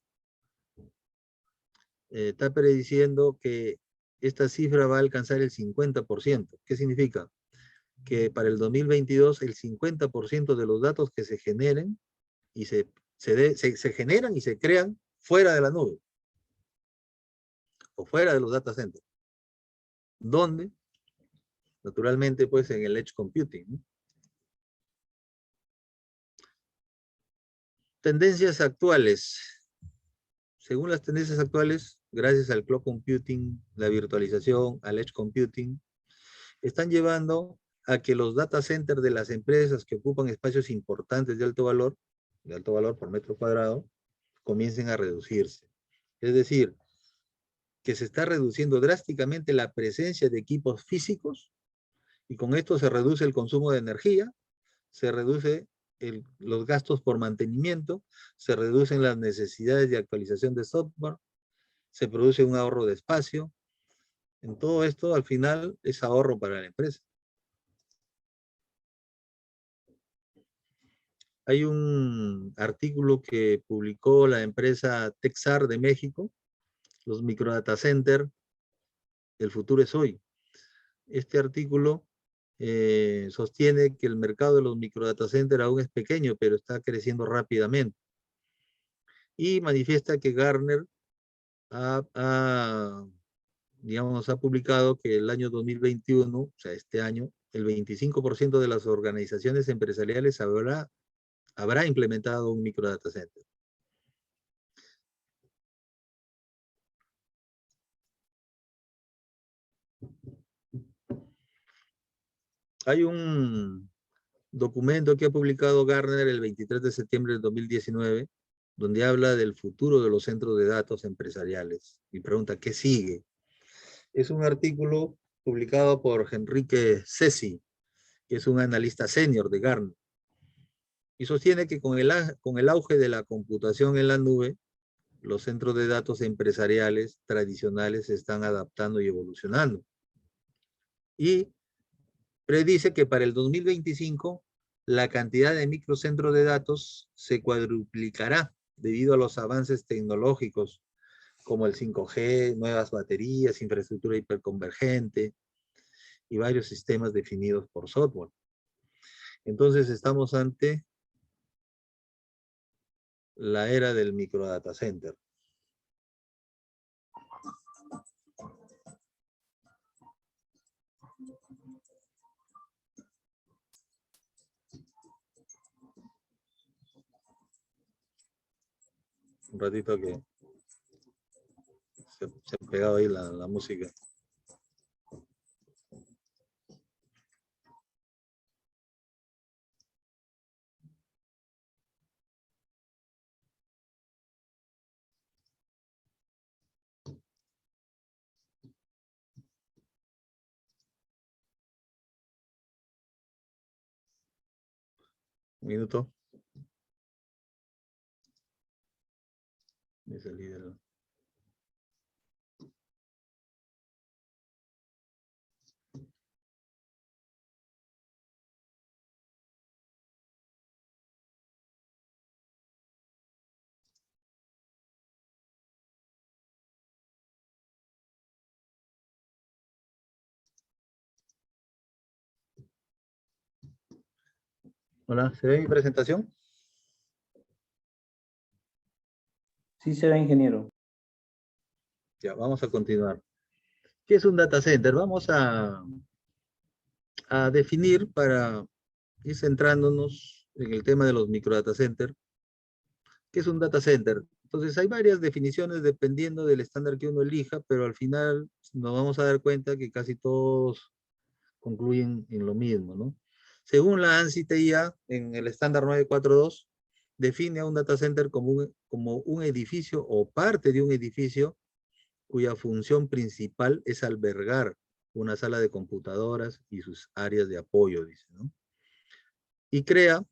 S2: está prediciendo que esta cifra va a alcanzar el 50%. ¿Qué significa? Que para el 2022 el 50% de los datos que se generen y se generan y se crean fuera de la nube o fuera de los data centers. ¿Dónde? Naturalmente, pues en el Edge Computing, ¿no? Tendencias actuales. Según las tendencias actuales, gracias al Cloud Computing, la virtualización, al Edge Computing, están llevando a que los data centers de las empresas que ocupan espacios importantes de alto valor por metro cuadrado, comiencen a reducirse. Es decir, que se está reduciendo drásticamente la presencia de equipos físicos y con esto se reduce el consumo de energía, se reduce los gastos por mantenimiento, se reducen las necesidades de actualización de software, se produce un ahorro de espacio. En todo esto, al final, es ahorro para la empresa. Hay un artículo que publicó la empresa Texar de México, los microdata center, el futuro es hoy. Este artículo sostiene que el mercado de los microdata center aún es pequeño, pero está creciendo rápidamente. Y manifiesta que Gartner ha publicado que el año 2021, o sea, este año, el 25% de las organizaciones empresariales habrá implementado un microdata center. Hay un documento que ha publicado Gartner el 23 de septiembre del 2019, donde habla del futuro de los centros de datos empresariales. Y pregunta, ¿qué sigue? Es un artículo publicado por Enrique Ceci, que es un analista senior de Gartner. Y sostiene que con el auge de la computación en la nube, los centros de datos empresariales tradicionales se están adaptando y evolucionando. Y predice que para el 2025 la cantidad de microcentros de datos se cuadruplicará debido a los avances tecnológicos como el 5G, nuevas baterías, infraestructura hiperconvergente y varios sistemas definidos por software. Entonces estamos ante la era del microdata center. Un ratito que se ha pegado ahí la música. Un minuto. Me salí del... Hola, ¿se ve mi presentación?
S5: Sí se ve, ingeniero.
S2: Ya, vamos a continuar. ¿Qué es un data center? Vamos a definir para ir centrándonos en el tema de los microdata center. ¿Qué es un data center? Entonces hay varias definiciones dependiendo del estándar que uno elija, pero al final nos vamos a dar cuenta que casi todos concluyen en lo mismo, ¿no? Según la ANSI TIA, en el estándar 942, define a un data center como un edificio o parte de un edificio cuya función principal es albergar una sala de computadoras y sus áreas de apoyo, dice, ¿no? Y CREA,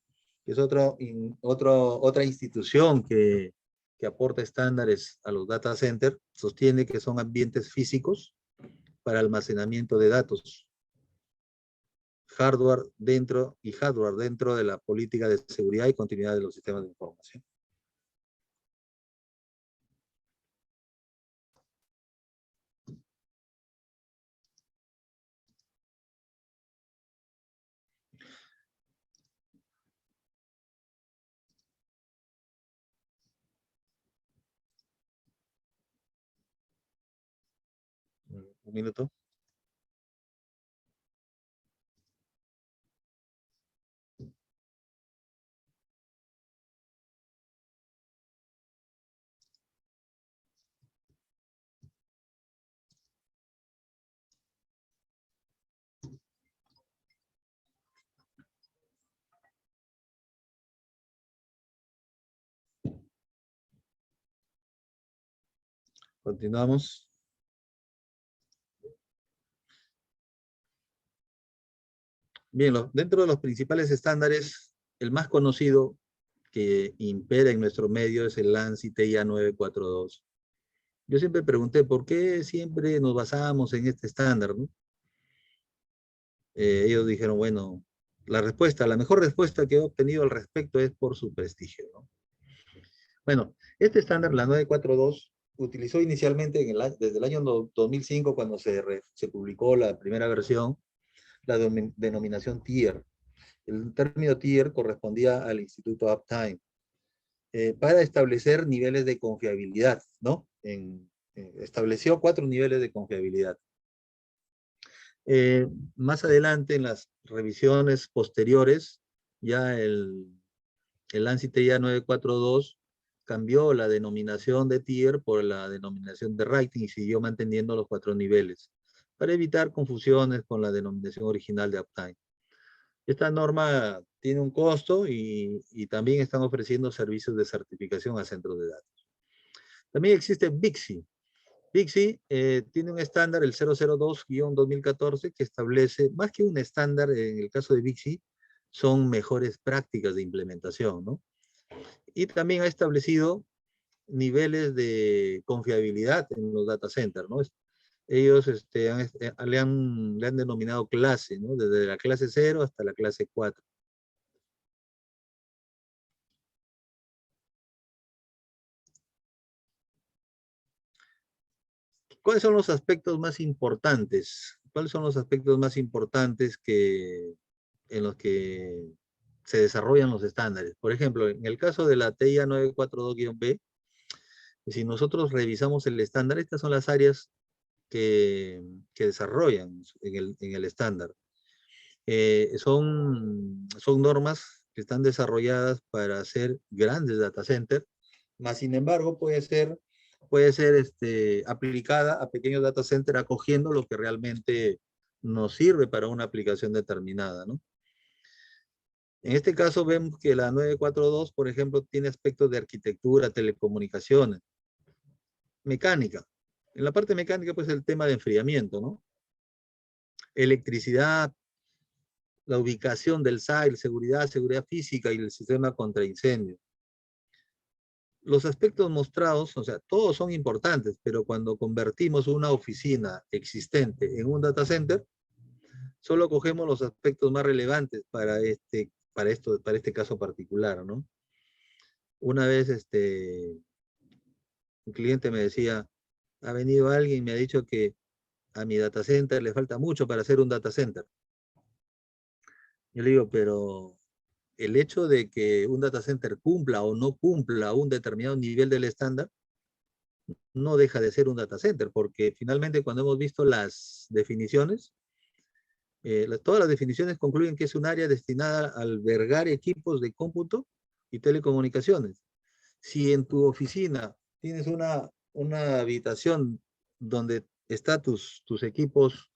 S2: que es otra institución que aporta estándares a los data centers, sostiene que son ambientes físicos para almacenamiento de datos, hardware dentro y hardware dentro de la política de seguridad y continuidad de los sistemas de información. Un minuto. Continuamos. Bien, dentro de los principales estándares, el más conocido que impera en nuestro medio es el ANSI TIA 942. Yo siempre pregunté, ¿por qué siempre nos basamos en este estándar, ¿no? Ellos dijeron, bueno, la mejor respuesta que he obtenido al respecto es por su prestigio, ¿no? Bueno, este estándar, la 942, utilizó inicialmente desde el año 2005, cuando se publicó la primera versión, la denominación tier. El término tier correspondía al Instituto Uptime, para establecer niveles de confiabilidad, ¿no? Estableció 4 niveles de confiabilidad. Más adelante, en las revisiones posteriores, ya el ANSI TIA 942 cambió la denominación de tier por la denominación de rating y siguió manteniendo los 4 niveles, para evitar confusiones con la denominación original de Uptime. Esta norma tiene un costo y también están ofreciendo servicios de certificación a centros de datos. También existe BICSI. BICSI tiene un estándar, el 002-2014, que establece, más que un estándar, en el caso de BICSI, son mejores prácticas de implementación, ¿no? Y también ha establecido niveles de confiabilidad en los data centers, ¿no? Ellos le han denominado clase, ¿no? Desde la clase 0 hasta la clase 4. ¿Cuáles son los aspectos más importantes? ¿Cuáles son los aspectos más importantes en los que se desarrollan los estándares? Por ejemplo, en el caso de la TIA 942-B, si nosotros revisamos el estándar, estas son las áreas que desarrollan en el estándar. Son normas que están desarrolladas para hacer grandes data centers, más sin embargo puede ser aplicada a pequeños data centers acogiendo lo que realmente nos sirve para una aplicación determinada, ¿no? En este caso vemos que la 942, por ejemplo, tiene aspectos de arquitectura, telecomunicaciones, mecánica. En la parte mecánica, pues el tema de enfriamiento, ¿no? Electricidad, la ubicación del site, seguridad física y el sistema contra incendio. Los aspectos mostrados, o sea, todos son importantes, pero cuando convertimos una oficina existente en un data center, solo cogemos los aspectos más relevantes para este caso particular, ¿no? Una vez un cliente me decía, ha venido alguien y me ha dicho que a mi data center le falta mucho para hacer un data center. Yo le digo, pero el hecho de que un data center cumpla o no cumpla un determinado nivel del estándar, no deja de ser un data center, porque finalmente cuando hemos visto las definiciones, todas las definiciones concluyen que es un área destinada a albergar equipos de cómputo y telecomunicaciones. Si en tu oficina tienes una habitación donde están tus equipos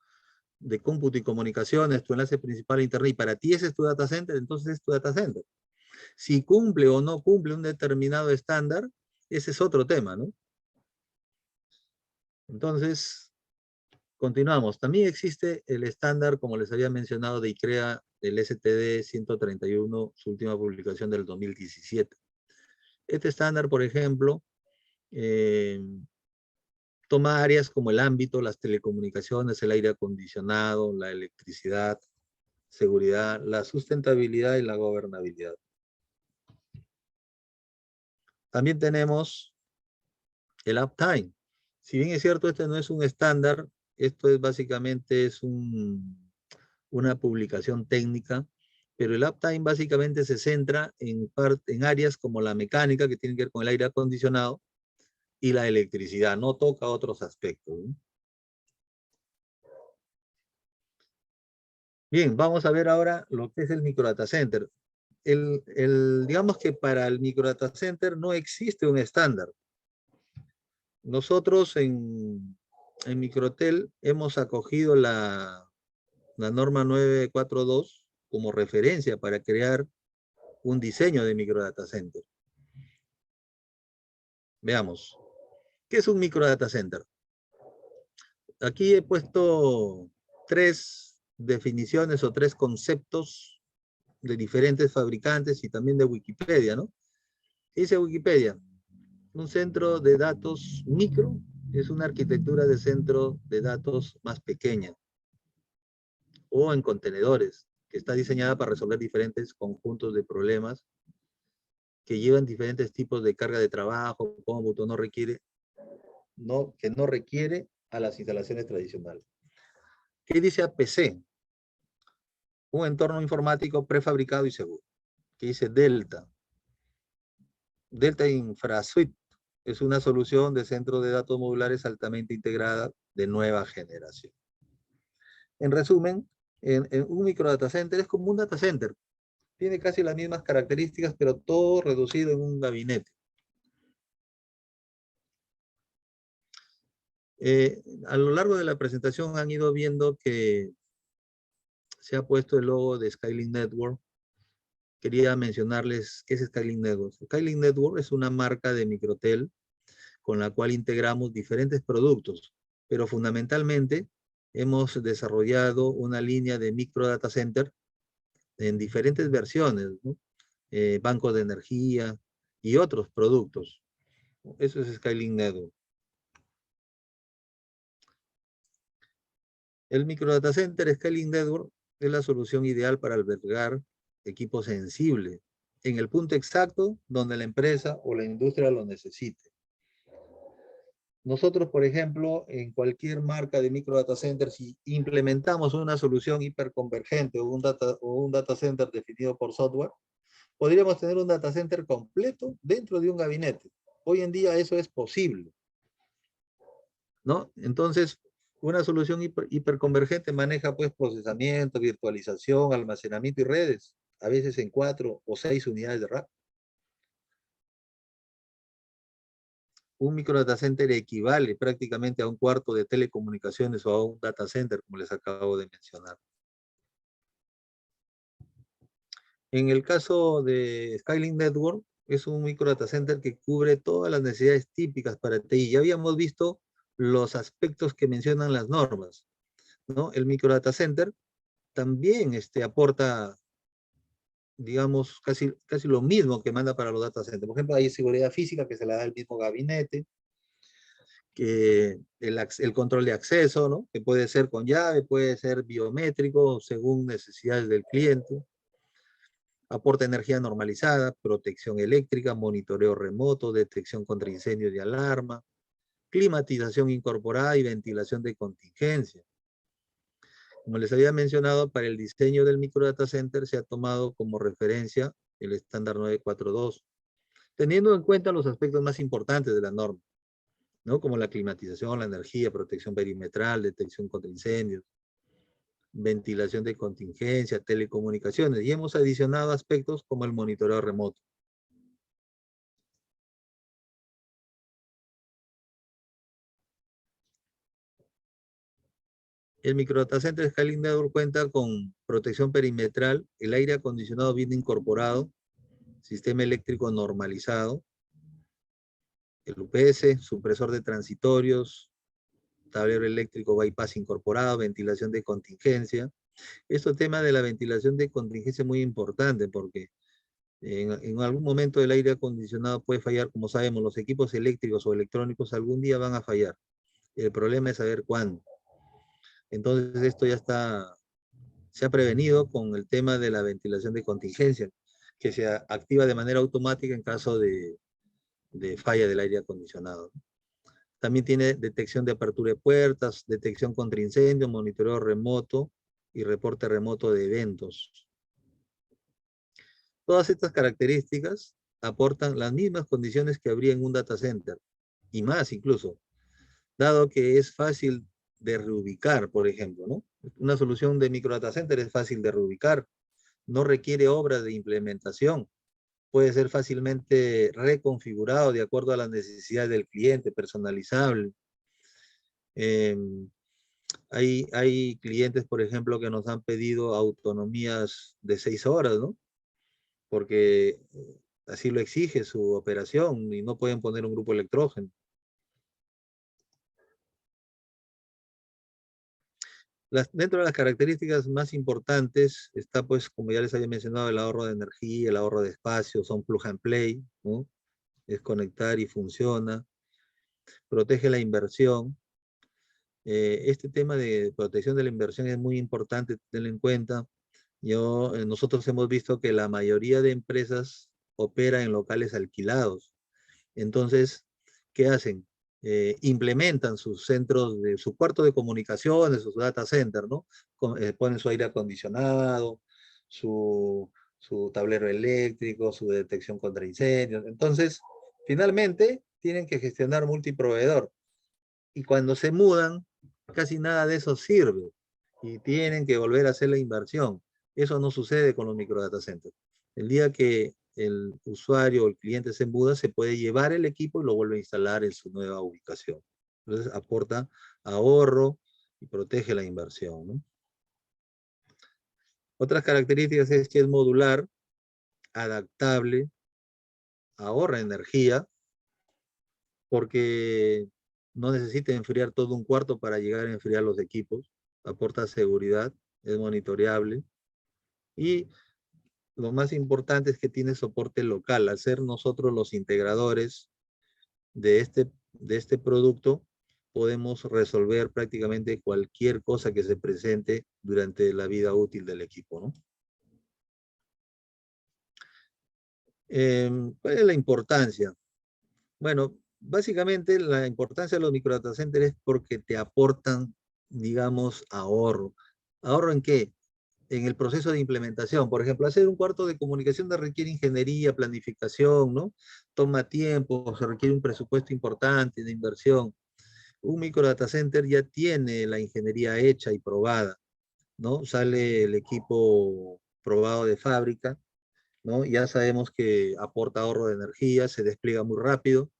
S2: de cómputo y comunicaciones, tu enlace principal a internet, y para ti ese es tu data center, entonces es tu data center. Si cumple o no cumple un determinado estándar, ese es otro tema, ¿no? Entonces, continuamos. También existe el estándar, como les había mencionado, de ICREA, el STD 131, su última publicación del 2017. Este estándar, por ejemplo, toma áreas como el ámbito, las telecomunicaciones, el aire acondicionado, la electricidad, seguridad, la sustentabilidad y la gobernabilidad. También tenemos el uptime. Si bien es cierto, este no es un estándar, esto es básicamente una publicación técnica, pero el uptime básicamente se centra en áreas como la mecánica, que tiene que ver con el aire acondicionado, y la electricidad, no toca otros aspectos, ¿no? Bien, vamos a ver ahora lo que es el microdata center. Digamos que para el microdata center no existe un estándar. Nosotros en Microtel hemos acogido la norma 942 como referencia para crear un diseño de microdata center. Veamos, ¿qué es un microdata center? Aquí he puesto 3 definiciones o 3 conceptos de diferentes fabricantes y también de Wikipedia, ¿no? Dice Wikipedia, un centro de datos micro es una arquitectura de centro de datos más pequeña o en contenedores, que está diseñada para resolver diferentes conjuntos de problemas que llevan diferentes tipos de carga de trabajo, cómputo, que no requiere a las instalaciones tradicionales. ¿Qué dice APC? Un entorno informático prefabricado y seguro. ¿Qué dice Delta? Delta InfraSuite es una solución de centro de datos modulares altamente integrada de nueva generación. En resumen, en un microdata center es como un data center. Tiene casi las mismas características, pero todo reducido en un gabinete. A lo largo de la presentación han ido viendo que se ha puesto el logo de Skylink Network. Quería mencionarles qué es Skylink Network. Skylink Network es una marca de Microtel con la cual integramos diferentes productos, pero fundamentalmente hemos desarrollado una línea de micro data center en diferentes versiones, ¿no? Bancos de energía y otros productos. Eso es Skylink Network. El micro data center Skylink Network es la solución ideal para albergar equipos sensibles en el punto exacto donde la empresa o la industria lo necesite. nosotros, por ejemplo, en cualquier marca de micro data center, si implementamos una solución hiperconvergente o un data center definido por software, podríamos tener un data center completo dentro de un gabinete. Hoy en día eso es posible, ¿no? Entonces, una solución hiperconvergente maneja pues procesamiento, virtualización, almacenamiento y redes, a veces en 4 o 6 unidades de rack. Un micro data center equivale prácticamente a un cuarto de telecomunicaciones o a un data center, como les acabo de mencionar. En el caso de Skylink Network, es un micro data center que cubre todas las necesidades típicas para TI. Ya habíamos visto los aspectos que mencionan las normas, ¿no? El micro data center también aporta, digamos, casi lo mismo que manda para los data centers. Por ejemplo, hay seguridad física que se la da el mismo gabinete, que el control de acceso, ¿no? Que puede ser con llave, puede ser biométrico, según necesidades del cliente. Aporta energía normalizada, protección eléctrica, monitoreo remoto, detección contra incendios y alarma, climatización incorporada y ventilación de contingencia. Como les había mencionado, para el diseño del micro data center se ha tomado como referencia el estándar 942, teniendo en cuenta los aspectos más importantes de la norma, ¿no? Como la climatización, la energía, protección perimetral, detección contra incendios, ventilación de contingencia, telecomunicaciones, y hemos adicionado aspectos como el monitoreo remoto. El microdata-center Skylink Network cuenta con protección perimetral, el aire acondicionado viene incorporado, sistema eléctrico normalizado, el UPS, supresor de transitorios, tablero eléctrico bypass incorporado, ventilación de contingencia. Este tema de la ventilación de contingencia es muy importante porque en algún momento el aire acondicionado puede fallar. Como sabemos, los equipos eléctricos o electrónicos algún día van a fallar. El problema es saber cuándo. Entonces esto ya se ha prevenido con el tema de la ventilación de contingencia, que se activa de manera automática en caso de falla del aire acondicionado. También tiene detección de apertura de puertas, detección contra incendio, monitoreo remoto y reporte remoto de eventos. Todas estas características aportan las mismas condiciones que habría en un data center, y más incluso, dado que es fácil de reubicar, por ejemplo, ¿no? Una solución de micro data center es fácil de reubicar, no requiere obras de implementación, puede ser fácilmente reconfigurado de acuerdo a las necesidades del cliente, personalizable. Hay clientes, por ejemplo, que nos han pedido autonomías de 6 horas, ¿no? Porque así lo exige su operación y no pueden poner un grupo electrógeno. Dentro de las características más importantes está, pues, como ya les había mencionado, el ahorro de energía, el ahorro de espacio, son plug and play, ¿no? Es conectar y funciona, protege la inversión. Este tema de protección de la inversión es muy importante tenerlo en cuenta. Nosotros hemos visto que la mayoría de empresas opera en locales alquilados. Entonces, ¿qué hacen? Implementan sus centros, su cuarto de comunicaciones, sus data center, ¿no? Ponen su aire acondicionado, su tablero eléctrico, su detección contra incendios. Entonces, finalmente, tienen que gestionar multiproveedor. Y cuando se mudan, casi nada de eso sirve. Y tienen que volver a hacer la inversión. Eso no sucede con los micro data centers. El día que el usuario o el cliente se muda, se puede llevar el equipo y lo vuelve a instalar en su nueva ubicación. Entonces aporta ahorro y protege la inversión, ¿no? Otras características es que es modular, adaptable, ahorra energía, porque no necesita enfriar todo un cuarto para llegar a enfriar los equipos, aporta seguridad, es monitoreable y lo más importante es que tiene soporte local. Al ser nosotros los integradores de este producto, podemos resolver prácticamente cualquier cosa que se presente durante la vida útil del equipo, ¿no? ¿Cuál es la importancia? Bueno, básicamente la importancia de los microdata centers es porque te aportan, digamos, ahorro. ¿Ahorro en qué? En el proceso de implementación. Por ejemplo, hacer un cuarto de comunicación requiere ingeniería, planificación, ¿no? Toma tiempo, se requiere un presupuesto importante de inversión. Un microdata center ya tiene la ingeniería hecha y probada, ¿no? Sale el equipo probado de fábrica, ¿no? Ya sabemos que aporta ahorro de energía, se despliega muy rápido,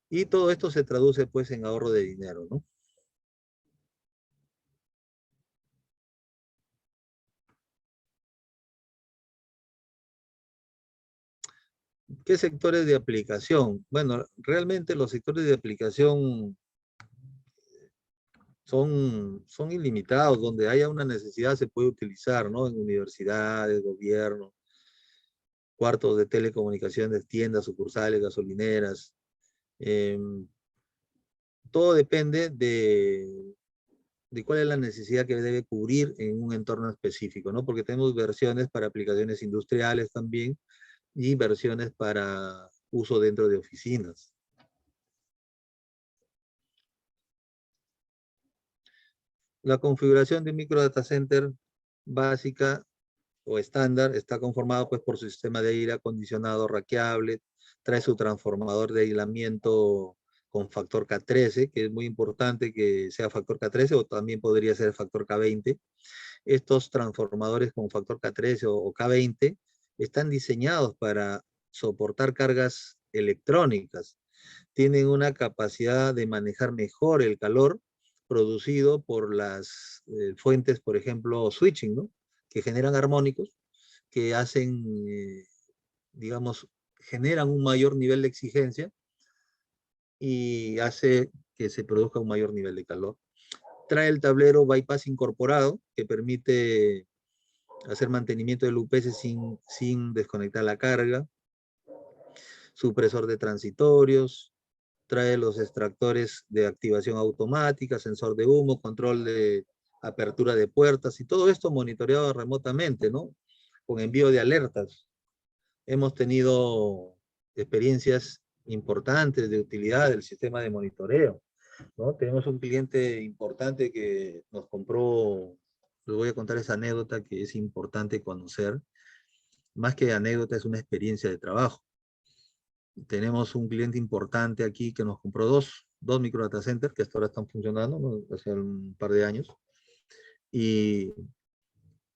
S2: y todo esto se traduce pues en ahorro de dinero, ¿no? ¿Qué sectores de aplicación? Bueno, realmente los sectores de aplicación son ilimitados. Donde haya una necesidad se puede utilizar, ¿no? En universidades, gobierno, cuartos de telecomunicaciones, tiendas, sucursales, gasolineras. Todo depende de cuál es la necesidad que debe cubrir en un entorno específico, ¿no? Porque tenemos versiones para aplicaciones industriales también y versiones para uso dentro de oficinas. La configuración de un microdata center básica o estándar está conformado pues por su sistema de aire acondicionado raqueable, trae su transformador de aislamiento con factor K13, que es muy importante que sea factor K13 o también podría ser factor K20. Estos transformadores con factor K13 o K20 están diseñados para soportar cargas electrónicas. Tienen una capacidad de manejar mejor el calor producido por las fuentes, por ejemplo, switching, ¿no? Que generan armónicos, que hacen, digamos, generan un mayor nivel de exigencia y hace que se produzca un mayor nivel de calor. Trae el tablero bypass incorporado, que permite hacer mantenimiento del UPS sin desconectar la carga. Supresor de transitorios, trae los extractores de activación automática, sensor de humo, control de apertura de puertas y todo esto monitoreado remotamente, ¿no? Con envío de alertas. Hemos tenido experiencias importantes de utilidad del sistema de monitoreo, ¿no? Tenemos un cliente importante que nos compró, les voy a contar esa anécdota que es importante conocer. Más que anécdota, es una experiencia de trabajo. Tenemos un cliente importante aquí que nos compró dos micro data centers que hasta ahora están funcionando, ¿no? Hace un par de años. Y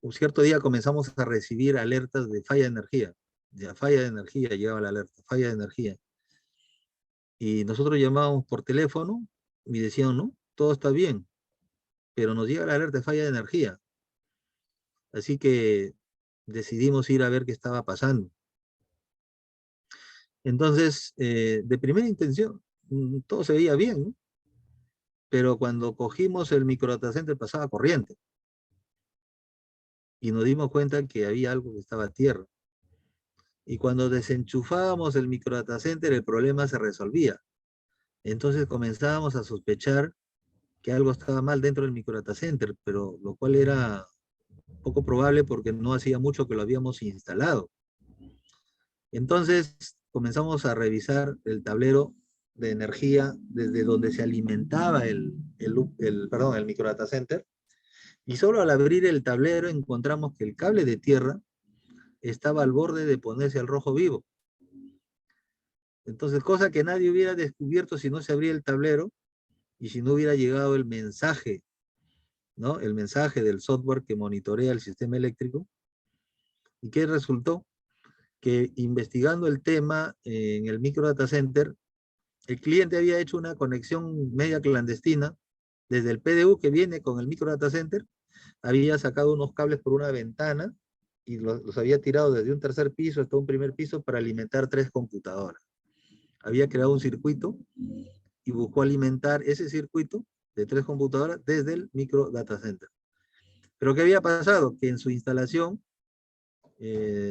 S2: un cierto día comenzamos a recibir alertas de falla de energía. Ya, falla de energía, llegaba la alerta, falla de energía. Y nosotros llamábamos por teléfono y decían, no, todo está bien, pero nos llega la alerta de falla de energía. Así que decidimos ir a ver qué estaba pasando. Entonces, de primera intención, todo se veía bien, ¿no? Pero cuando cogimos el microdata center pasaba corriente. Y nos dimos cuenta que había algo que estaba a tierra. Y cuando desenchufábamos el microdata center, el problema se resolvía. Entonces comenzábamos a sospechar que algo estaba mal dentro del microdata center, pero lo cual era poco probable porque no hacía mucho que lo habíamos instalado. Entonces comenzamos a revisar el tablero de energía desde donde se alimentaba el microdata center, y solo al abrir el tablero encontramos que el cable de tierra estaba al borde de ponerse al rojo vivo. Entonces, cosa que nadie hubiera descubierto si no se abría el tablero y si no hubiera llegado el mensaje, ¿no? El mensaje del software que monitorea el sistema eléctrico. ¿Y qué resultó? Que investigando el tema en el microdata center, el cliente había hecho una conexión media clandestina desde el PDU que viene con el microdata center, había sacado unos cables por una ventana y los había tirado desde un tercer piso hasta un primer piso para alimentar 3 computadoras. Había creado un circuito y buscó alimentar ese circuito de 3 computadoras desde el microdata center. Pero ¿qué había pasado? Que en su instalación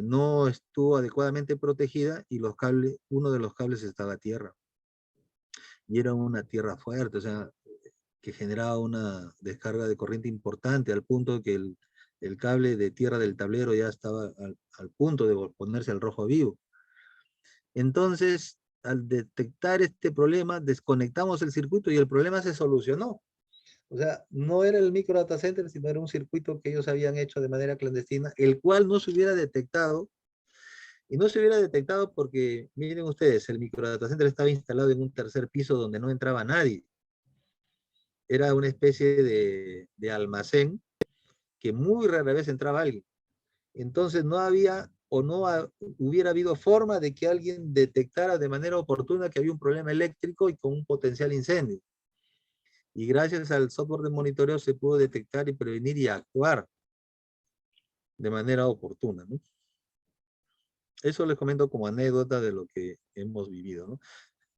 S2: no estuvo adecuadamente protegida y los cables, uno de los cables estaba a tierra. Y era una tierra fuerte, o sea, que generaba una descarga de corriente importante al punto que el cable de tierra del tablero ya estaba al punto de ponerse al rojo vivo. Entonces, al detectar este problema, desconectamos el circuito y el problema se solucionó. O sea, no era el micro data center, sino era un circuito que ellos habían hecho de manera clandestina, el cual no se hubiera detectado. Y no se hubiera detectado porque, miren ustedes, el micro data center estaba instalado en un tercer piso donde no entraba nadie. Era una especie de almacén que muy rara vez entraba alguien. Entonces no había o no hubiera habido forma de que alguien detectara de manera oportuna que había un problema eléctrico y con un potencial incendio. Y gracias al software de monitoreo se pudo detectar y prevenir y actuar de manera oportuna, ¿no? Eso les comento como anécdota de lo que hemos vivido, ¿no?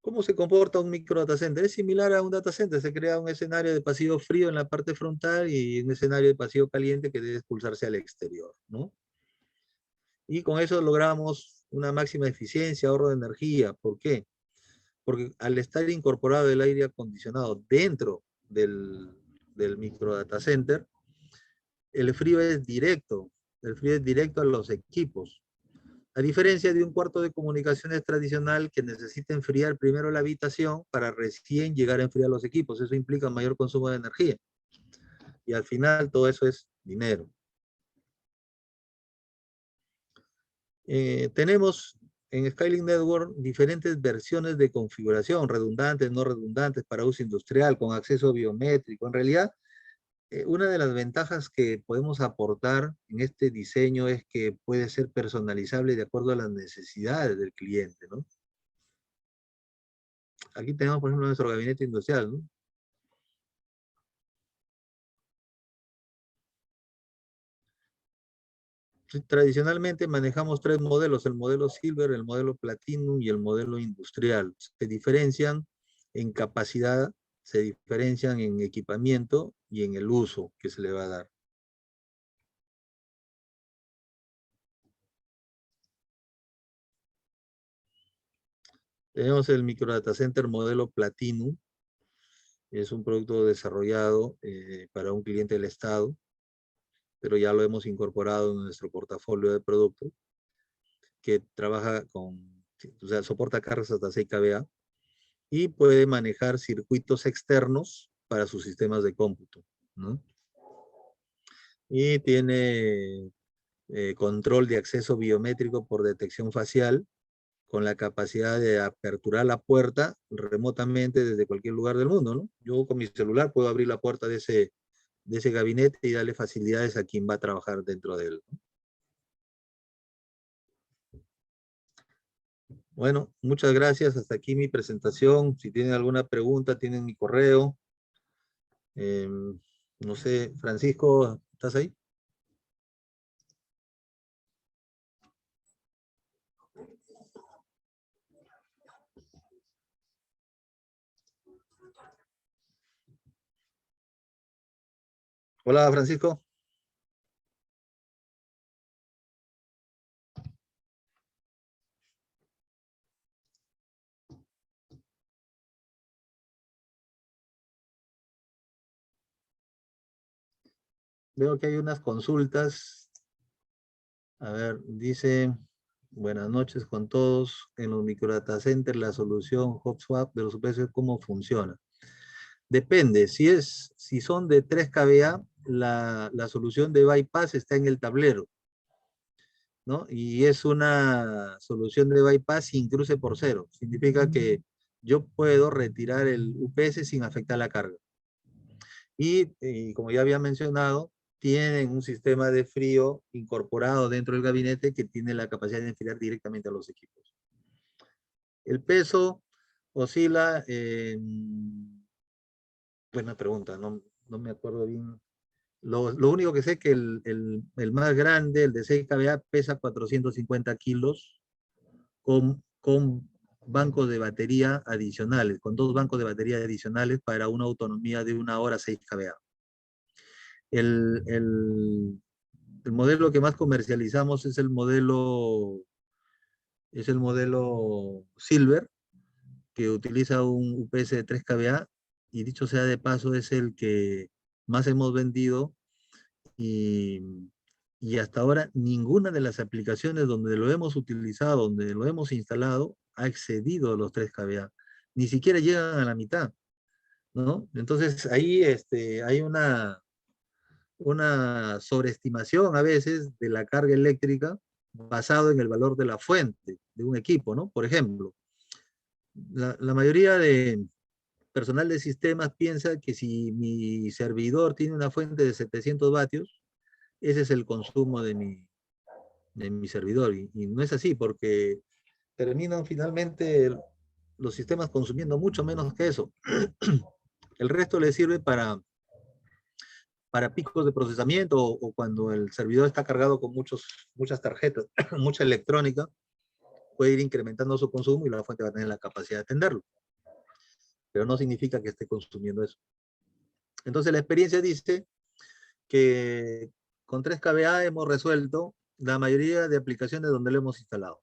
S2: ¿Cómo se comporta un micro data center? Es similar a un data center. Se crea un escenario de pasillo frío en la parte frontal y un escenario de pasillo caliente que debe expulsarse al exterior, ¿no? Y con eso logramos una máxima eficiencia, ahorro de energía. ¿Por qué? Porque al estar incorporado el aire acondicionado dentro del micro data center, el frío es directo. El frío es directo a los equipos. A diferencia de un cuarto de comunicaciones tradicional que necesita enfriar primero la habitación para recién llegar a enfriar los equipos. Eso implica mayor consumo de energía. Y al final todo eso es dinero. Tenemos en Skylink Network diferentes versiones de configuración, redundantes, no redundantes, para uso industrial, con acceso biométrico. En realidad, una de las ventajas que podemos aportar en este diseño es que puede ser personalizable de acuerdo a las necesidades del cliente, ¿no? Aquí tenemos, por ejemplo, nuestro gabinete industrial, ¿no? Tradicionalmente manejamos tres modelos, el modelo Silver, el modelo Platinum y el modelo industrial. Se diferencian en capacidad, se diferencian en equipamiento y en el uso que se le va a dar. Tenemos el Micro Data Center modelo Platinum. Es un producto desarrollado para un cliente del Estado, pero ya lo hemos incorporado en nuestro portafolio de productos, que trabaja con, o sea, soporta cargas hasta 6 kVA y puede manejar circuitos externos para sus sistemas de cómputo, ¿no? Y tiene control de acceso biométrico por detección facial, con la capacidad de aperturar la puerta remotamente desde cualquier lugar del mundo, ¿no? Yo con mi celular puedo abrir la puerta de ese gabinete y darle facilidades a quien va a trabajar dentro de él, ¿no? Bueno, muchas gracias. Hasta aquí mi presentación. Si tienen alguna pregunta, tienen mi correo. No sé, Francisco, ¿estás ahí? Hola, Francisco. Veo que hay unas consultas. A ver, dice, buenas noches con todos. En los microdata centers, la solución HotSwap de los UPS, ¿cómo funciona? Depende, si son de 3 kVA, la solución de bypass está en el tablero, ¿no? Y es una solución de bypass sin cruce por cero. Significa que yo puedo retirar el UPS sin afectar la carga. Y como ya había mencionado, tienen un sistema de frío incorporado dentro del gabinete que tiene la capacidad de enfriar directamente a los equipos. El peso oscila buena pregunta, no me acuerdo bien. Lo único que sé es que el más grande, el de 6 kVA, pesa 450 kilos con bancos de batería adicionales, con 2 bancos de batería adicionales para una autonomía de 1 hora 6 kVA. El modelo que más comercializamos es el modelo Silver, que utiliza un UPS de 3 kVA, y dicho sea de paso, es el que más hemos vendido y y hasta ahora ninguna de las aplicaciones donde lo hemos utilizado, donde lo hemos instalado, ha excedido los 3 kVA. Ni siquiera llegan a la mitad, ¿no? Entonces ahí hay una sobreestimación a veces de la carga eléctrica basado en el valor de la fuente de un equipo, ¿no? Por ejemplo, la mayoría de personal de sistemas piensa que si mi servidor tiene una fuente de 700 vatios, ese es el consumo de mi servidor. Y no es así, porque terminan finalmente los sistemas consumiendo mucho menos que eso. El resto le sirve para picos de procesamiento o cuando el servidor está cargado con muchas tarjetas, mucha electrónica, puede ir incrementando su consumo y la fuente va a tener la capacidad de atenderlo. Pero no significa que esté consumiendo eso. Entonces la experiencia dice que con 3 kVA hemos resuelto la mayoría de aplicaciones donde lo hemos instalado.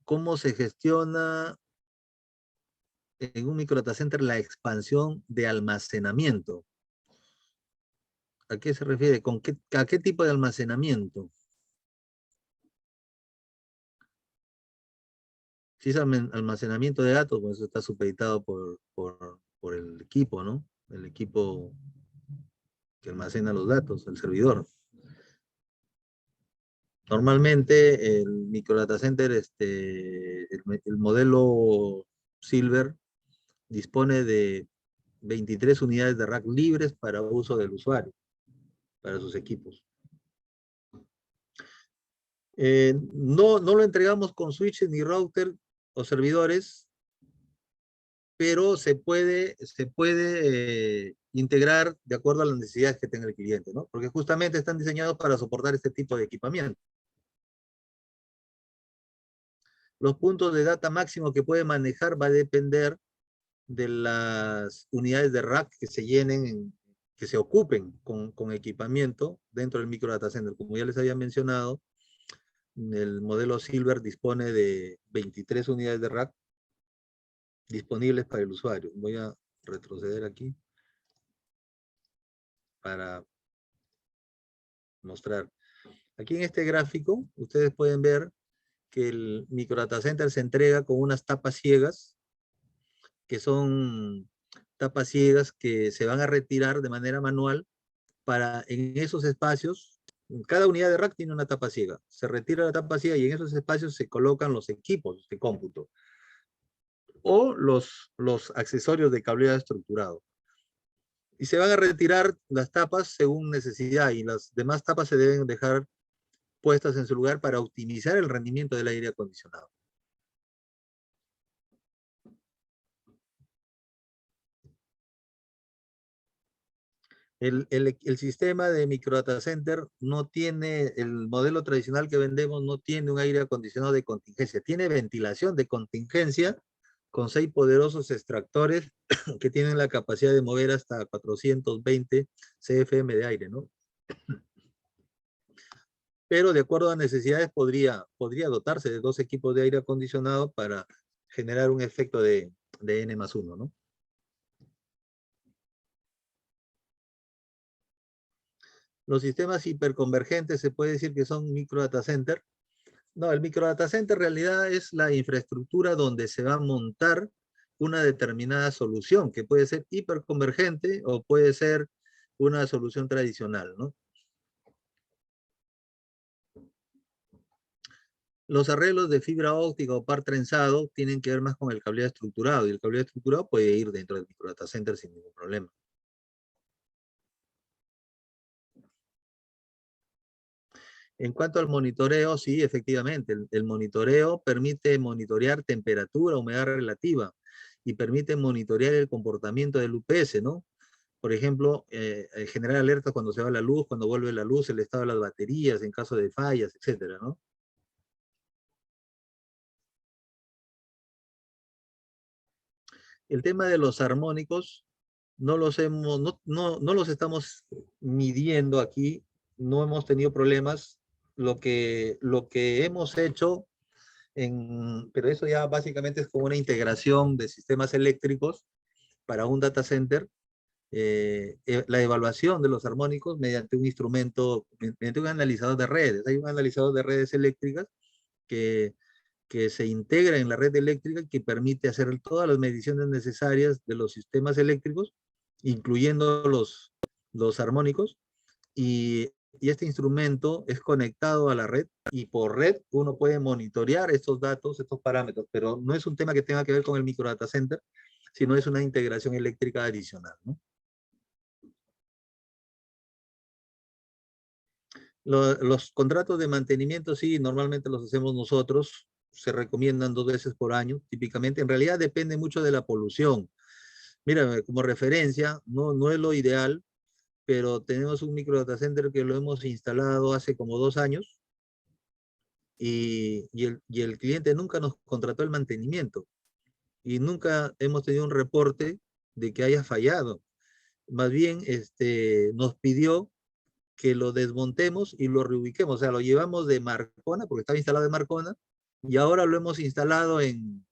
S2: ¿Cómo se gestiona en un micro data center la expansión de almacenamiento? ¿A qué se refiere? ¿A qué tipo de almacenamiento? Si es almacenamiento de datos, pues eso está supeditado por el equipo, ¿no? El equipo que almacena los datos, el servidor. Normalmente el micro data center, el modelo Silver, dispone de 23 unidades de rack libres para uso del usuario, para sus equipos. No lo entregamos con switches ni router o servidores, pero se puede integrar de acuerdo a las necesidades que tenga el cliente, ¿no? Porque justamente están diseñados para soportar este tipo de equipamiento. Los puntos de data máximo que puede manejar va a depender de las unidades de rack que se llenen, que se ocupen con equipamiento dentro del micro data center. Como ya les había mencionado, el modelo Silver dispone de 23 unidades de rack disponibles para el usuario. Voy a retroceder aquí para mostrar. Aquí en este gráfico, ustedes pueden ver que el micro data center se entrega con unas tapas ciegas, que son tapas ciegas que se van a retirar de manera manual para en esos espacios. Cada unidad de rack tiene una tapa ciega. Se retira la tapa ciega y en esos espacios se colocan los equipos de cómputo o los accesorios de cableado estructurado. Y se van a retirar las tapas según necesidad y las demás tapas se deben dejar puestas en su lugar para optimizar el rendimiento del aire acondicionado. El sistema de micro data center no tiene, el modelo tradicional que vendemos no tiene un aire acondicionado de contingencia, tiene ventilación de contingencia con 6 poderosos extractores que tienen la capacidad de mover hasta 420 CFM de aire, ¿no? Pero de acuerdo a necesidades podría dotarse de 2 equipos de aire acondicionado para generar un efecto de N+1, ¿no? Los sistemas hiperconvergentes se puede decir que son micro data center. No, el micro data center en realidad es la infraestructura donde se va a montar una determinada solución, que puede ser hiperconvergente o puede ser una solución tradicional, ¿no? Los arreglos de fibra óptica o par trenzado tienen que ver más con el cableado estructurado, y el cableado estructurado puede ir dentro del micro data center sin ningún problema. En cuanto al monitoreo, sí, efectivamente, el monitoreo permite monitorear temperatura, humedad relativa, y permite monitorear el comportamiento del UPS, ¿no? Por ejemplo, generar alertas cuando se va la luz, cuando vuelve la luz, el estado de las baterías, en caso de fallas, etcétera, ¿no? El tema de los armónicos, no los estamos midiendo aquí, no hemos tenido problemas. Lo que hemos hecho, pero eso ya básicamente es como una integración de sistemas eléctricos para un data center. la evaluación de los armónicos mediante un instrumento, mediante un analizador de redes. Hay un analizador de redes eléctricas que se integra en la red eléctrica y que permite hacer todas las mediciones necesarias de los sistemas eléctricos, incluyendo los armónicos, y este instrumento es conectado a la red, y por red uno puede monitorear estos datos, estos parámetros, pero no es un tema que tenga que ver con el microdata center, sino es una integración eléctrica adicional, ¿no? Los contratos de mantenimiento, sí, normalmente los hacemos nosotros, se recomiendan 2 veces por año, típicamente. En realidad depende mucho de la polución. Mira, como referencia, no es lo ideal, pero tenemos un microdata center que lo hemos instalado hace como 2 años, y el cliente nunca nos contrató el mantenimiento, y nunca hemos tenido un reporte de que haya fallado. Más bien, nos pidió que lo desmontemos y lo reubiquemos. O sea, lo llevamos de Marcona, porque estaba instalado en Marcona, y ahora lo hemos instalado en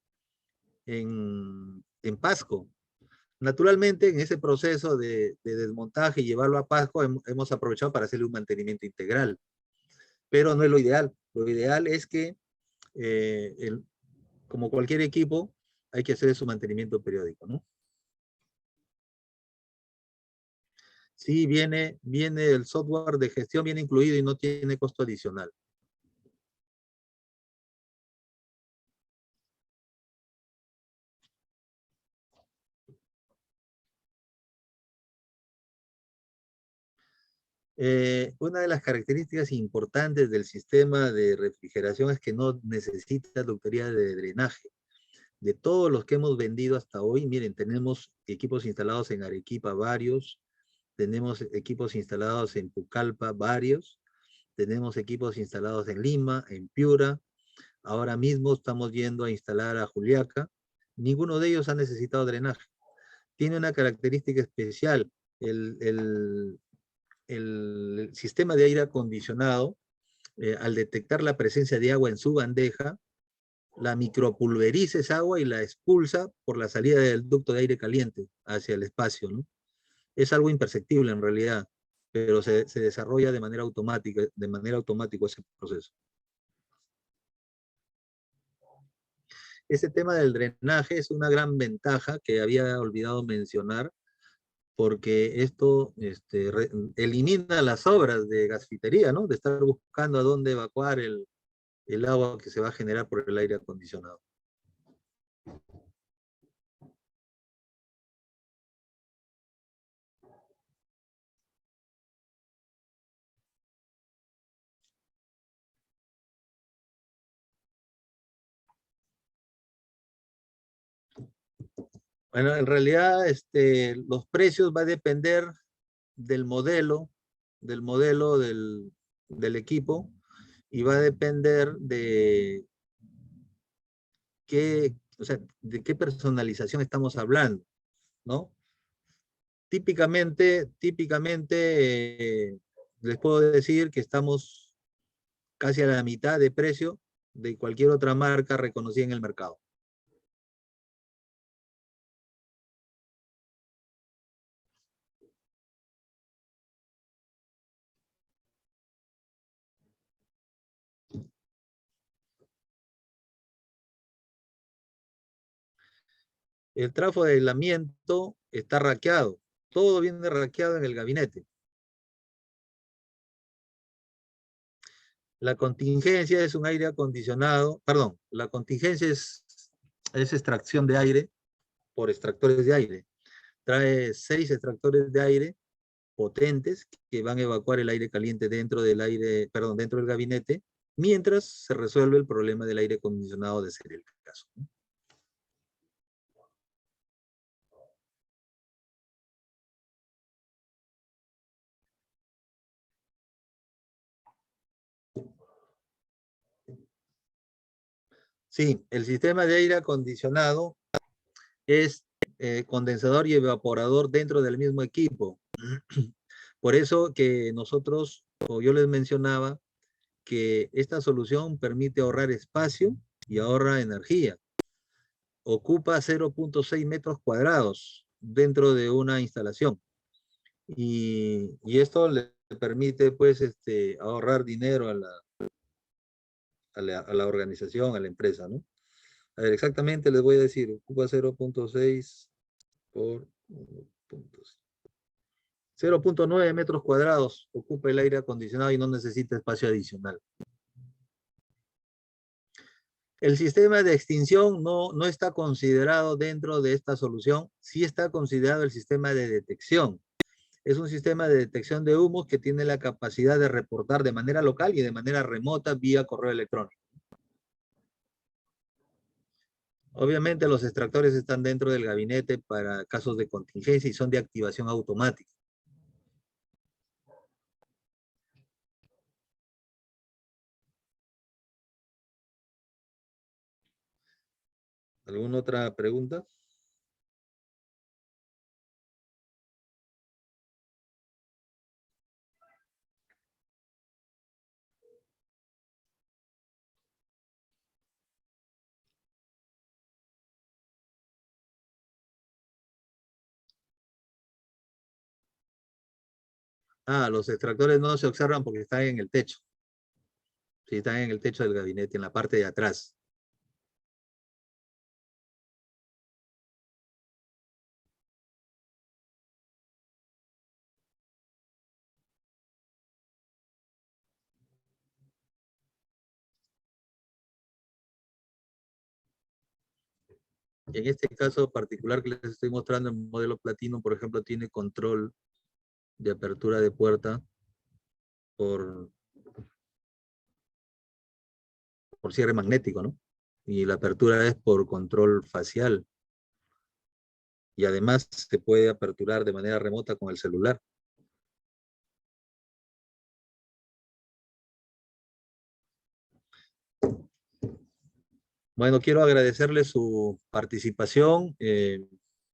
S2: Pasco. Naturalmente, en ese proceso de desmontaje y llevarlo a Pasco, hemos aprovechado para hacerle un mantenimiento integral. Pero no es lo ideal. Lo ideal es que, como cualquier equipo, hay que hacer su mantenimiento periódico, ¿no? Sí, viene el software de gestión, viene incluido y no tiene costo adicional. Una de las características importantes del sistema de refrigeración es que no necesita tubería de drenaje. De todos los que hemos vendido hasta hoy, miren, tenemos equipos instalados en Arequipa, varios, tenemos equipos instalados en Pucallpa, varios, tenemos equipos instalados en Lima, en Piura, ahora mismo estamos yendo a instalar a Juliaca. Ninguno de ellos ha necesitado drenaje. Tiene una característica especial, el sistema de aire acondicionado, al detectar la presencia de agua en su bandeja, la micropulveriza esa agua y la expulsa por la salida del ducto de aire caliente hacia el espacio, ¿no? Es algo imperceptible en realidad, pero se desarrolla de manera automática ese proceso. Ese tema del drenaje es una gran ventaja que había olvidado mencionar, porque esto elimina las obras de gasfitería, ¿no? De estar buscando a dónde evacuar el agua que se va a generar por el aire acondicionado. Bueno, en realidad los precios va a depender del modelo del equipo, y va a depender de de qué personalización estamos hablando, ¿no? Típicamente, les puedo decir que estamos casi a la mitad de precio de cualquier otra marca reconocida en el mercado. El trafo de aislamiento está raqueado. Todo viene raqueado en el gabinete. La contingencia es un aire acondicionado, perdón, la contingencia es extracción de aire por extractores de aire. Trae 6 extractores de aire potentes que van a evacuar el aire caliente dentro del gabinete, mientras se resuelve el problema del aire acondicionado, de ser el caso. Sí, el sistema de aire acondicionado es condensador y evaporador dentro del mismo equipo. Por eso que nosotros, como yo les mencionaba, que esta solución permite ahorrar espacio y ahorra energía. Ocupa 0.6 metros cuadrados dentro de una instalación. Y esto le permite pues ahorrar dinero a la organización, a la empresa, ¿no? A ver, exactamente les voy a decir, ocupa 0.6 por 1.6. 0.9 metros cuadrados ocupa el aire acondicionado y no necesita espacio adicional. El sistema de extinción no está considerado dentro de esta solución, sí está considerado el sistema de detección. Es un sistema de detección de humos que tiene la capacidad de reportar de manera local y de manera remota vía correo electrónico. Obviamente los extractores están dentro del gabinete para casos de contingencia y son de activación automática. ¿Alguna otra pregunta? Ah, los extractores no se observan porque están en el techo. Sí, están en el techo del gabinete, en la parte de atrás. En este caso particular que les estoy mostrando, el modelo platino, por ejemplo, tiene control de apertura de puerta por cierre magnético, ¿no? Y la apertura es por control facial. Y además se puede aperturar de manera remota con el celular. Bueno, quiero agradecerles su participación.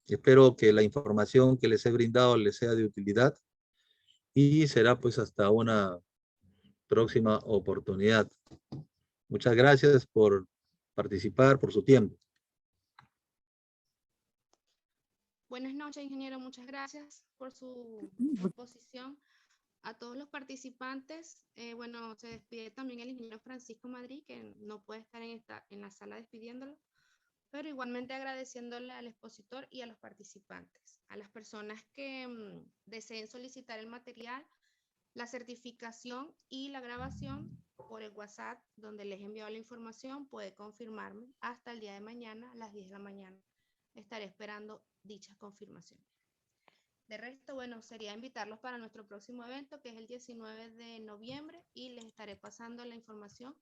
S2: Espero que la información que les he brindado les sea de utilidad. Y será pues hasta una próxima oportunidad. Muchas gracias por participar, por su tiempo.
S6: Buenas noches, ingeniero. Muchas gracias por su exposición. A todos los participantes, bueno, se despide también el ingeniero Francisco Madrid, que no puede estar en la sala despidiéndolo, pero igualmente agradeciéndole al expositor y a los participantes. A las personas que deseen solicitar el material, la certificación y la grabación por el WhatsApp, donde les he enviado la información, puede confirmarme hasta el día de mañana a las 10 de la mañana. Estaré esperando dichas confirmaciones. De resto, bueno, sería invitarlos para nuestro próximo evento, que es el 19 de noviembre, y les estaré pasando la información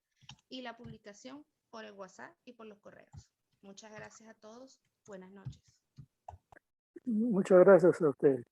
S6: y la publicación por el WhatsApp y por los correos. Muchas gracias a todos. Buenas noches.
S7: Muchas gracias a usted.